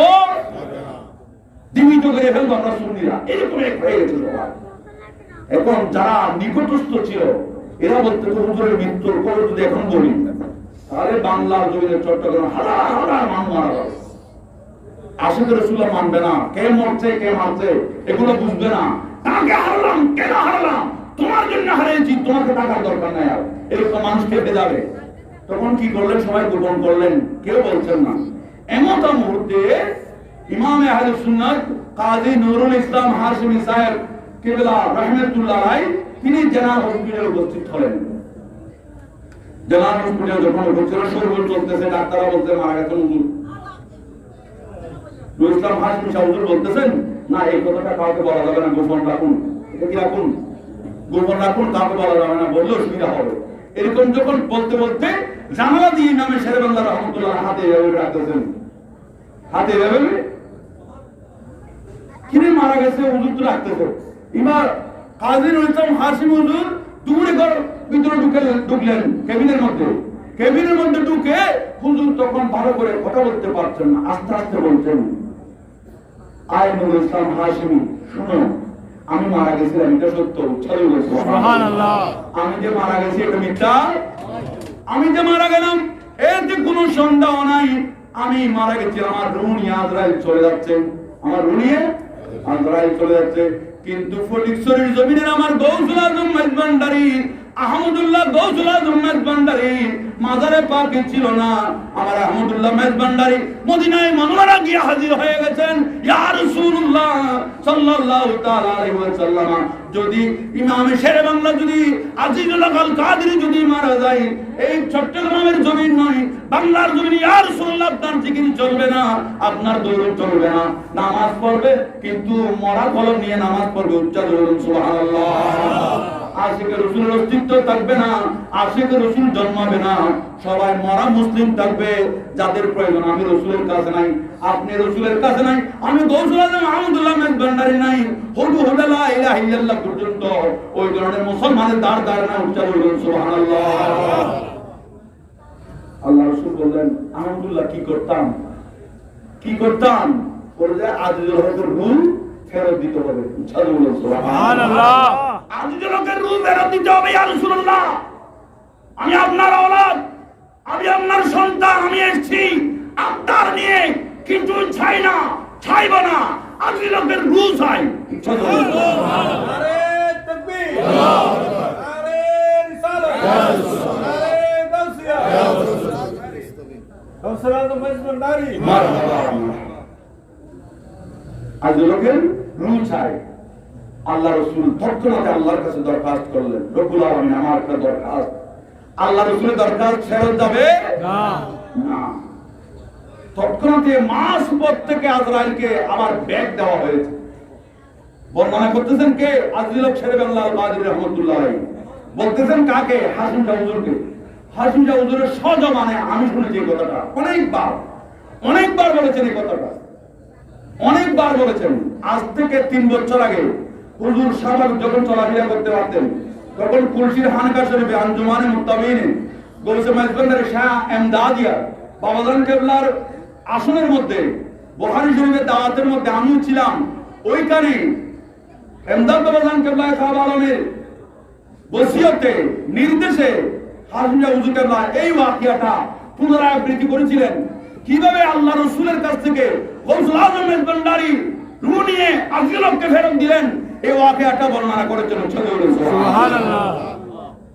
জীবিত করে ফেলবো আমরা সুন্নিরা। এরকম এক হয়ে গেছে সবাই। এখন যারা নিকটস্থ ছিল এরা বলতে হুজুরের মৃত্যুর পরে যদি এখন বলি, তাহলে বাংলার জমিনে চট্টগ্রাম হাজার হাজার মানুষ মারা যাবে। আশিক রাসূলুল্লাহ মানবে না, কে মরছে কে মারছে এগুলো বুঝবে না। তাকে হারালাম, কেন হারালাম? তোমার জন্য হারিয়েছি, তোমাকে টাকার দরকার নাই। আর এরকম মানুষ খেপে যাবে। তখন কি করলেন? সবাই গোপন করলেন, কেউ বলছেন না। এমন মুহূর্তে ইমামে আহলুস সুন্নাত কাজী নুরুল ইসলাম হাশিমি সাহেব কিবলা রাহমাতুল্লাহ আলাইহি তিনি জেনারেল হসপিটালে উপস্থিত হলেন। জেনারেল হসপিটালে যখন উপস্থিত শরীর চলতেছে, ডাক্তাররা বলতে মারা গেছেন হুজুর। নুরুল ইসলাম হাশিমি সাহেব হুজুর বলতেছেন, না এই কথাটা কাউকে বলা যাবে না, গোপন রাখুন। এটা কি রাখুন? গোপন রাখুন, কাউকে বলা যাবে না, বললে অসুবিধা হবে। এরকম যখন বলতে বলতে জানালা দিয়ে ইমামে শেরে বাংলা রাহমাতুল্লাহ হাতে এভাবে রাখতেছেন, হাতে এভাবে কিনে মারা গেছে হুজুর তো রাখতেছে। এবার কাজী নুরুল ইসলাম হাশিমি হুজুর দূরে ঘর ভিতরে ঢুকলেন কেবিনের মধ্যে। কেবিনের মধ্যে ঢুকে হুজুর তখন ভালো করে কথা বলতে পারছেন না, আস্তে আস্তে বলছেন, আয় নুরুল ইসলাম হাশিমি, শুনো, আমি মারা গেছিলাম, এটা সত্য। সুবহানাল্লাহ। আমি যে মারা গেছি এটা মিথ্যা? আমি যে মারা গেলাম এতে কোনো সন্দেহ নাই। আমি মারা গেছি, আমার রূহ নিয়ে আজরাইল চলে যাচ্ছে, আমার রূহ নিয়ে আজরাইল চলে যাচ্ছে। কিন্তু ফটিকছড়ির জমিনের আমার গৌসুল আজম মেজবান্ডারি আহমদুল্লাহ গৌসুল আজম মেজবান্ডারি মাজারে পাকে ছিল না। আমার আহমদুল্লাহ মেজবান্ডারি মদিনায় মনোয়ারা গিয়ে হাজির হয়ে গেছেন। ইয়া রাসূলুল্লাহ সাল্লাল্লাহু তাআলা আলাইহি ওয়াসাল্লাম, যদি ইমাম শেরে বাংলা যদি আজিজুল হক আল কাদেরী যদি মারা যায়, এই চট্টগ্রামের জমিন নয় বাংলার জমিনে ইয়া রাসূলুল্লাহ আপনার জিকির চলবে না, আপনার দরুদ চলবে না, নামাজ পড়বে কিন্তু মরা কলম নিয়ে নামাজ পড়বে। উচ্চারণ করুন সুবহানাল্লাহ। আশিকের রাসূলের অস্তিত্ব থাকবে না, আশিকের রাসূল জন্মাবে না, সবাই মরা মুসলিম থাকবে। যাদের প্রয়োজন, আমি রাসূলের কাছে নাই, আপনি রাসূলের কাছে নাই, আমি গৌসুল আজম আহমদুল্লাহ মেজবান্ডারি নাই, হুদু হুদা লা ইলাহা ইল্লাল্লাহ পর্যন্ত ওই ধরনের মুসলমানের দাঁড় দাঁড় না। উচ্চারণ করুন সুবহানাল্লাহ। আল্লাহ রাসূল বললেন, আহমদুল্লাহ কি করতাম কি করতাম? বলে আজিজুল হকের রূহ ফেরত দিতে হবে। উচ্চারণ করুন সুবহানাল্লাহ। আজিজুল হকের রূহ ফেরত দিতে হবে। ইয়া রাসূলুল্লাহ, আমি আপনার আওলাদ, আমি আপনার সন্তান, আমি এসেছি আপনার নিয়ে, কিন্তু চাই না, চাইব না, আজিজুল হকের রূহ চাই। নারে তাকবীর, নারে রিসালাত, নারে গাউসিয়া, গৌসুল আজম মেজবান্ডারি। আজিজুল হকের রূহ চাই। আল্লাহ রাসূল তৎক্ষণাৎ আল্লাহর কাছে দরখাস্ত করলেন, রব্বুল আলামিন আমার একটা দরখাস্ত। আল্লাহ রাসূলের দরখাস্ত ফেরত যাবে না, না। তৎক্ষণাৎ মাস পর থেকে আজরাইলকে আবার ব্যাগ দেওয়া হয়েছে। বর্ণনা করতেছেন কে? আজিজুল হক শেরে বাংলা আল কাদেরী রাহমাতুল্লাহ আলাইহি। বলতেছেন কাকে? হাশিম শাহ হুজুরকে। হাশিম শাহ হুজুরের সজমানে আমি শুনেছি এই কথাটা, অনেকবার বলেছেন এই কথাটা, অনেকবার বলেছেন। আজ থেকে 3 বছর আগে হুজুর স্বাভাবিক যখন চলাফেরা করতে পারতেন, তখন কুলসির হানকা শরীফে আঞ্জুমানে মুত্তাবিইন গৌসে মেজবান্ডারি শাহ এমদাদিয়া বাবাজান কেবলার আসনের মধ্যে বুখারী শরীফের দাওয়াতের মধ্যে আমিও ছিলাম। ওইখানে এমদাদ বাবাজান কেবলা সাহেব আলমের ওসিয়তে নির্দেশে হাজী হুজুর কেবলা এই ওয়াকিয়াটা পুনরাবৃত্তি করেছিলেন। কিভাবে আল্লাহ রাসূলের কাছ থেকে গৌসুল আজম মেজবান্ডারি রূহ নিয়ে আজলকে ফেরত দিলেন, এই ওয়াকিয়াটা বর্ণনা করেছেন। সুবহানাল্লাহ।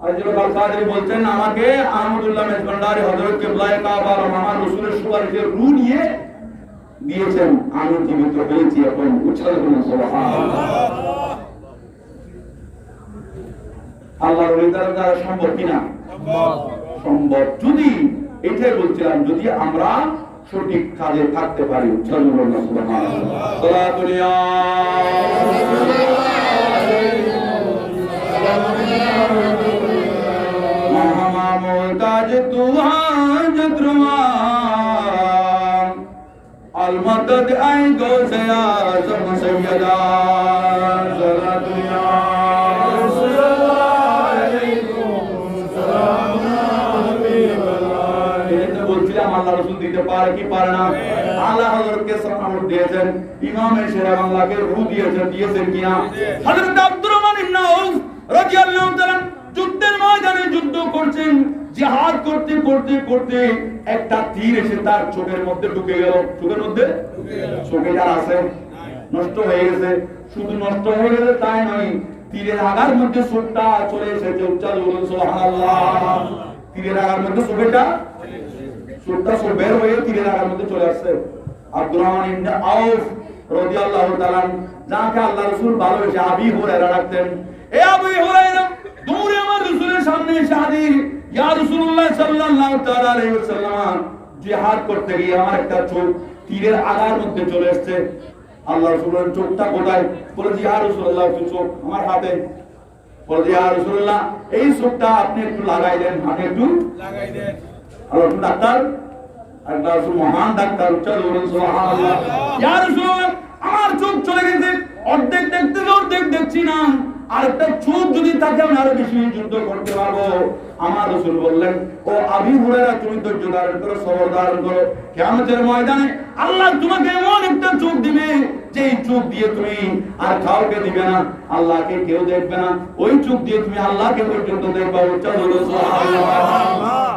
আজল কাদরি বলতেন, আমাকে আহমদুল্লাহ মেজবান্ডারি হযরত কিবলায়ে কাবা আর আমার রাসূলের সুপারিশে রূহ নিয়ে দিয়েছেন, আমি জীবিত হয়েছি এখন। উচ্চারণ করুন সুবহানাল্লাহ। আল্লাহর ওলিদের দ্বারা সম্ভব কিনা? সম্ভব। যদি এটাই বলছিলাম, যদি আমরা সঠিক কাজে থাকতে পারি। উচ্চারণ করুন সুবহানাল্লাহ। সালাতুল ইয়া तू हाज द्रुमान अल मदद आई गो से आजम सैयदा सलातुया বলছিলাম আল্লাহ রাসূল দিতে পারে কি পারে না? আল্লাহ হযরতকে সালামত দিয়েছেন, ইমামে শেরে বাংলাকে রূহ দিয়েছেন কিনা? হযরত আব্দুর রহমান ইবনে আউফ রাদিয়াল্লাহু তাআলা যুদ্ধের ময়দানে যুদ্ধ করছেন, জিহাদ করতে করতে করতে একটা তীর এসে তার চোখের মধ্যে ঢুকে গেল। চোখের মধ্যে চোখে যার আছে নষ্ট হয়ে গেছে। শুধু নষ্ট হয়ে গেছে তাই নয়, তীরের আগার মধ্যে চোখটা চলে এসেছে। উচ্চারণ করুন সুবহানাল্লাহ। তীরের আগার মধ্যে চোখটা বের হয়ে তীরের আগার মধ্যে চলে আসছে। আব্দুর রহমান ইবনে আউফ রাদিয়াল্লাহু তাআলা, যাকে আল্লাহ রাসূল ভালোবেসে আবি হুরায়রা রাখতেন, এ আবি হুরায়রা দৌড়ে আমার রাসূলের সামনে এসে হাজির। ইয়া রাসূলুল্লাহ সাল্লাল্লাহু তাআলা আলাইহি ওয়াসাল্লাম, জিহাদ করতে গিয়ে আমার একটা চোখ তীরের আগার মধ্যে চলে আসছে। আল্লাহ রাসূলের চোখটা কোথায়? বলে, ইয়া রাসূলুল্লাহ চোখ আমার হাতে। বলে, ইয়া রাসূলুল্লাহ এই চোখটা আপনি একটু লাগাই দেন, হাতে একটু লাগাই দেন। আল্লাহ ডাক্তার, একটা মহান ডাক্তার। উচ্চারণ করুন সুবহানাল্লাহ। ইয়া রাসূলুল্লাহ আমার চোখ চলে গেছে, অর্ধেক দেখতে অর্ধেক দেখছি না, আর একটা চোখ যদি থাকে আমি আরো বেশি যুদ্ধ করতে পারবো। আমার রাসূল বললেন, ও আবু হুরায়রা তুমি ধৈর্য ধারণ করো, সবর ধারণ করো। কিয়ামতের ময়দানে আল্লাহ তোমাকে এমন একটা চোখ দিবে, যে চোখ দিয়ে তুমি আর কাউকে দিবে না, আল্লাহকে কেউ দেখবে না। ওই চোখ দিয়ে তুমি আল্লাহকে পর্যন্ত দেখবা। উচ্চারণ করো সুবহানাল্লাহ।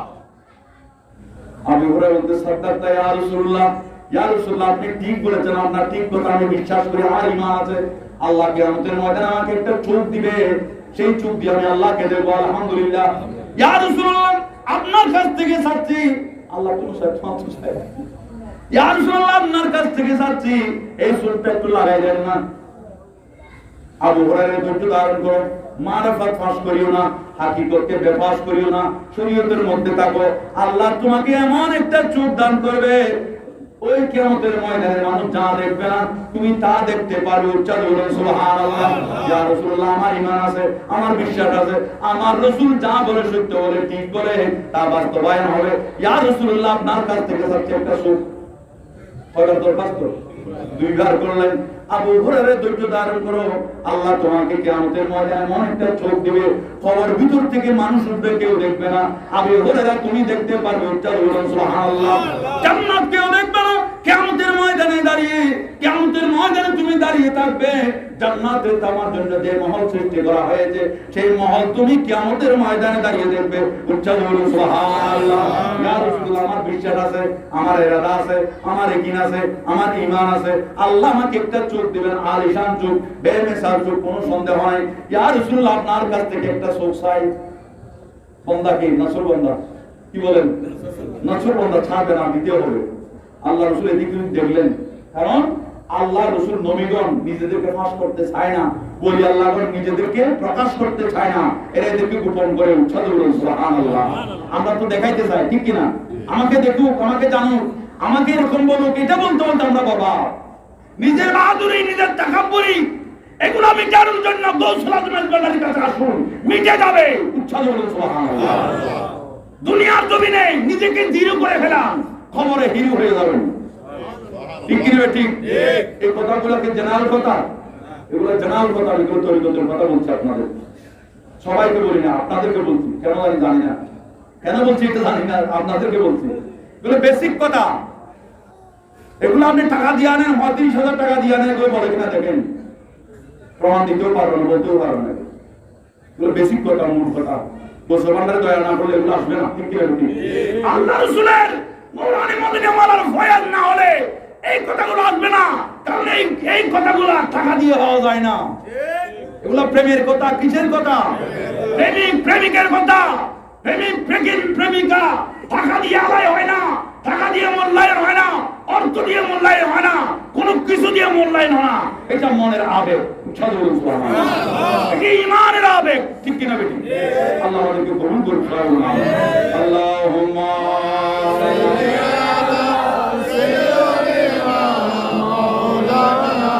আবু হুরায়রা বলতে সাদ্দাতা ইয়া রাসূলুল্লাহ, ইয়া রাসূলুল্লাহ আপনি ঠিক বলেছেন, আপনার ঠিক কথা আমি বিশ্বাস করি, আমার ঈমান আছে। আল্লাহ কিয়ামতের ময়দানে আমাকে একটা চোখ দিবে, সেই চোখ দিয়ে আমি আল্লাহকে দেখব। আলহামদুলিল্লাহ। ইয়া রাসূলুল্লাহ আপনার কাছ থেকে চাচ্ছি, আল্লাহ তুমি সাথে চাই, ইয়া রাসূলুল্লাহ আপনার কাছ থেকে চাচ্ছি এই চোখটা একটু লাগাই দেন না। আবু হুরায়রা ধৈর্য ধারণ করো, মারিফাত ফাঁস করিও না, হাকিকতকে বেফাস করিও না, শরীয়তের মধ্যে থাকো। আল্লাহ তোমাকে এমন একটা চোখ দান করবে, ওই কিয়ামতের ময়দানে মানুষ যা দেখবে না তুমি তা দেখতে পারবে। উচ্চারণ করুন সুবহানাল্লাহ। ইয়া রাসূলুল্লাহ আমার ঈমান আছে, আমার বিশ্বাস আছে, আমার রাসূল যা বলে সত্য বলে, ঠিক বলে, তা বাস্তবায়ন হবে। ইয়া রাসূলুল্লাহ আপনার কাছ থেকে চাচ্ছি একটা চোখ। কয়টা দরখাস্ত? দুইবার করলেন। আবু হুরায়রা ধৈর্য ধারণ করো, আল্লাহ তোমাকে কিয়ামতের ময়দানে এমন একটা চোখ দিবে, কবর ভিতর থেকে মানুষ উঠবে, কেউ দেখবে না। আবু হুরায়রা তুমি দেখতে পারবে। উচ্চারণ করুন সুবহানাল্লাহ। জান্নাত কেউ দেখবে না, কিয়ামতের ময়দানে দাঁড়িয়ে, কিয়ামতের ময়দানে তুমি দাঁড়িয়ে থাকবে। জান্নাতে তোমার জন্য যে মহল সৃষ্টি করা হয়েছে, সেই মহল তুমি কিয়ামতের ময়দানে দাঁড়িয়ে দেখবে। উচ্চারণ করুন সুবহানাল্লাহ। ইয়া রাসূলুল্লাহ আমার বিশ্বাস আছে, আমার ইরাদা আছে, আমার ইয়াকিন আছে, আমার ঈমান আছে। আল্লাহ আমাকে একটা চোখ দিবেন, আলিশান চোখ, বেমিসাল চোখ, কোনো সন্দেহ নাই। ইয়া রাসূলুল্লাহ আপনার কাছ থেকে একটা চোখ চাই। বান্দা কি নসর বান্দা? কি বলেন? নসর বান্দা ছাড়বে না, দিতে হবে। আল্লাহ রাসূল এদিকে দেখলেন, কারণ আল্লাহ রাসূল নবীগণ নিজেদেরকে ফাঁস করতে চায় না, বলি আল্লাহগণ নিজেদেরকে প্রকাশ করতে চায় না, এরা এদেরকে গোপন করে। উচ্চারণ করুন সুবহানাল্লাহ। আমরা তো দেখাইতে চাই, ঠিক কিনা? আমাকে দেখুক, আমাকে জানুক, আমাকে এরকম বলুক, এটা বলতে বলতে আমরা বাবা নিজের বাহাদুরি, নিজের তাকাব্বুরি, এগুলো মিটানোর জন্য গৌসুল আজমের গলার কাছে আসুন, মিটে যাবে। উচ্চারণ করুন সুবহানাল্লাহ। দুনিয়ার জমিনে নিজেকে জিরো করে ফেলান, খবরে হিরো হয়ে যাবেন। ঠিক কি না? ঠিক। এই কথাগুলোকে জেনারেল কথা, এগুলো জেনারেল কথা, এগুলো তরিকতের কথা বলছি আপনাদের, সবাইকে বলি না, আপনাদেরকে বলছি। কেন জানি না, কেন বলছি এটা জানি না, আপনাদেরকে বলছি। এগুলো বেসিক কথা। এগুলো আপনি টাকা দিয়ে আনেন, 30,000 টাকা দিয়ে আনেন, এগুলো বলে কিনা দেখেন, প্রমাণ দিতেও পারবেন না, বলতেও পারবেন না। এগুলো বেসিক কথা, মূল কথা। মুসলমানরা দয়া না করলে এগুলো আসবে না। ঠিক কিনা? আল্লাহ রাসূলের নূরানি মদিনা ওয়ালার ফয়জ না হলে এই কথাগুলো আসবে না। কারণ এই কথাগুলো টাকা দিয়ে হওয়া যায় না। এগুলো প্রেমের কথা। কিসের কথা? প্রেমিক প্রেমিকের কথা। প্রেমিক প্রেমিকা টাকা দিয়ে আদায় হয় না, টাকা দিয়ে মূল্যায়ন হয় না, অর্থ দিয়ে মূল্যায়ন হয় না, কোন কিছু দিয়ে মূল্যায়ন হয় না। এটা মনের আবেগ। এটা ঈমানের আবেগ। ঠিক কিনা বেটি? আল্লাহ আমাদেরকে কবুল করুন। আল্লাহুম্মা সাল্লি আলা সাইয়্যিদিনা মাওলানা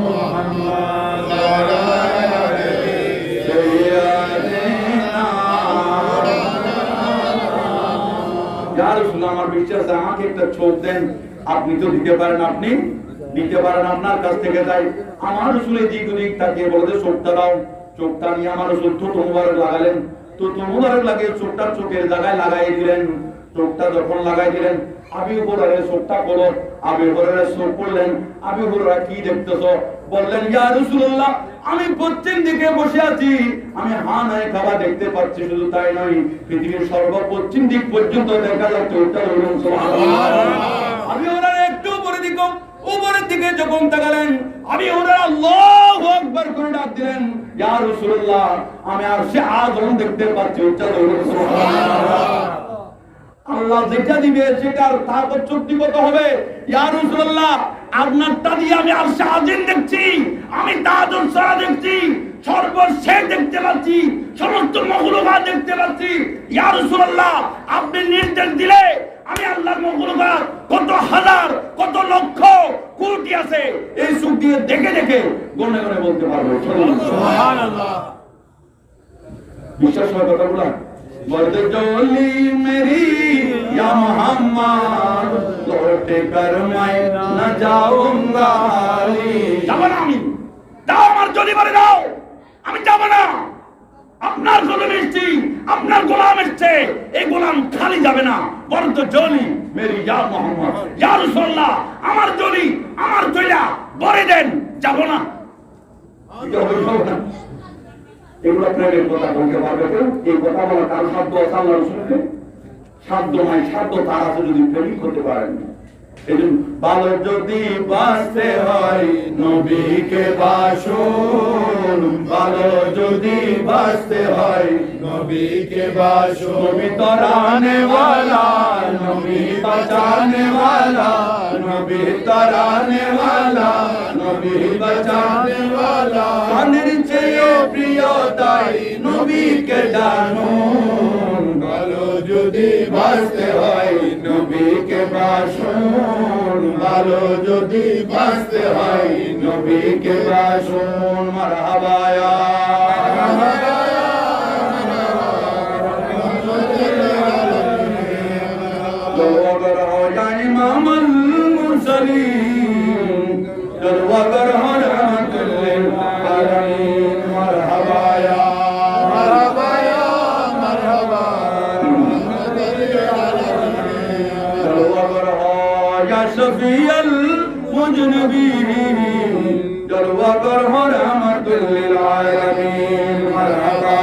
মুহাম্মদ ওয়া আলা আলি সাইয়্যিদিনা। ইয়া রাসূলুল্লাহ, আমার বিশ্বাস আমাকে একটা চোখ দেন। আপনি তো দিতে পারেন, আপনি দিতে পারেন, আপনার কাছ থেকে যাই। আমার রাসূল দিক দিক তাকিয়ে বলে যে চোখটা দাও। চোখটা নিয়ে আমার রাসূল থুতু মুবারক লাগালেন। থুতু মুবারক লাগিয়ে চোখটা চোখের জায়গায় লাগাই দিলেন। চোখটা যখন লাগাই দিলেন, আবু হুরায়রা চোখটা খোলো। আবু হুরায়রা চোখ করলেন। আবু হুরায়রা কি দেখতেছো? বললেন, ইয়া রাসূলুল্লাহ, আমি পশ্চিম দিকে বসে আছি, আমি হানায় খাওয়া দেখতে পাচ্ছি। শুধু তাই নয়, পৃথিবীর সর্বপশ্চিম দিক পর্যন্ত দেখা যাচ্ছে। ওটা হলো সুবহানাল্লাহ। আবু হুরায়রা একটু উপরের দিকে যখন তাকালেন, আবু হুরায়রা আল্লাহু আকবার করে ডাক দিলেন, ইয়া রাসূলুল্লাহ, আমি আরশে আযম দেখতে পাচ্ছি। ওটা হলো সুবহানাল্লাহ। আল্লাহ যেটা দিবে সেটার তাকত শক্তিগত হবে। ইয়া রাসূলুল্লাহ, আপনারটা দিয়ে আমি আরশে আযম দেখছি, আমি তাজুল সারা দেখছি, সর্বশেষ দেখতে পাচ্ছি, সমস্ত মখলুকাত দেখতে পাচ্ছি। ইয়া রাসূলুল্লাহ, আপনি নির্দেশ দিলে আমি আল্লাহর মখলুকাত কত হাজার, কত লক্ষ, কোটি আছে, এই চোখ দিয়ে দেখে দেখে গণে গণে বলতে পারবো। সুবহানাল্লাহ। বিশ্বাস হয় কথাগুলা? मर्द जोली मेरी या मोहम्मद, लौट कर मैं न जाऊंगा। যাবো না আমি। দাও আমার জলি বলে দাও, আমি যাব না। আপনার গোলাম এসেছি, আপনার গোলাম এসছে, এই গোলাম খালি যাবে না। মর্দ জলি মেরি ইয়া মোহাম্মদ, ইয়া রাসূলুল্লাহ, আমার জলি, আমার জয়লা বলে দেন, যাব না। এগুলো প্রেমের কথা বলতে পারবে কেউ? এই কথা বলা কারো শব্দ আছে আল্লাহ রাসূলকে? শব্দ নাই, শব্দ তার আছে যদি প্রেমিক হতে পারেন। এই জন্য ভালো যদি বাঁচতে হয় নবীকে বাসুন, ভালো যদি বাঁচতে হয় নবীকে বাসুন। নবী তরানে ওয়ালা, নবী বাঁচানে ওয়ালা, নবী তরানে ওয়ালা, নবী বাঁচানে ওয়ালা। প্রাণের চেয়ে প্রিয় তাই নবীকে জানুন, ভালো যদি বাঁচতে হয় নবীকে বাসুন, ভালো যদি বাঁচতে হয় নবীকে বাসুন। মারহাবা ইয়া মারহাবা ইয়া জলওয়াগর হো ইয়া ইমামুল মুরসালিন, জলওয়াগর হো রহমাতুল লিল আলামিন। মারহাবা ইয়া মারহাবা ইয়া মারহাবা জলওয়াগর হো ইয়া শফিউল মুজনিবিন, জলওয়াগর হো রহমাতুল লিল আলামিন। মারহাবা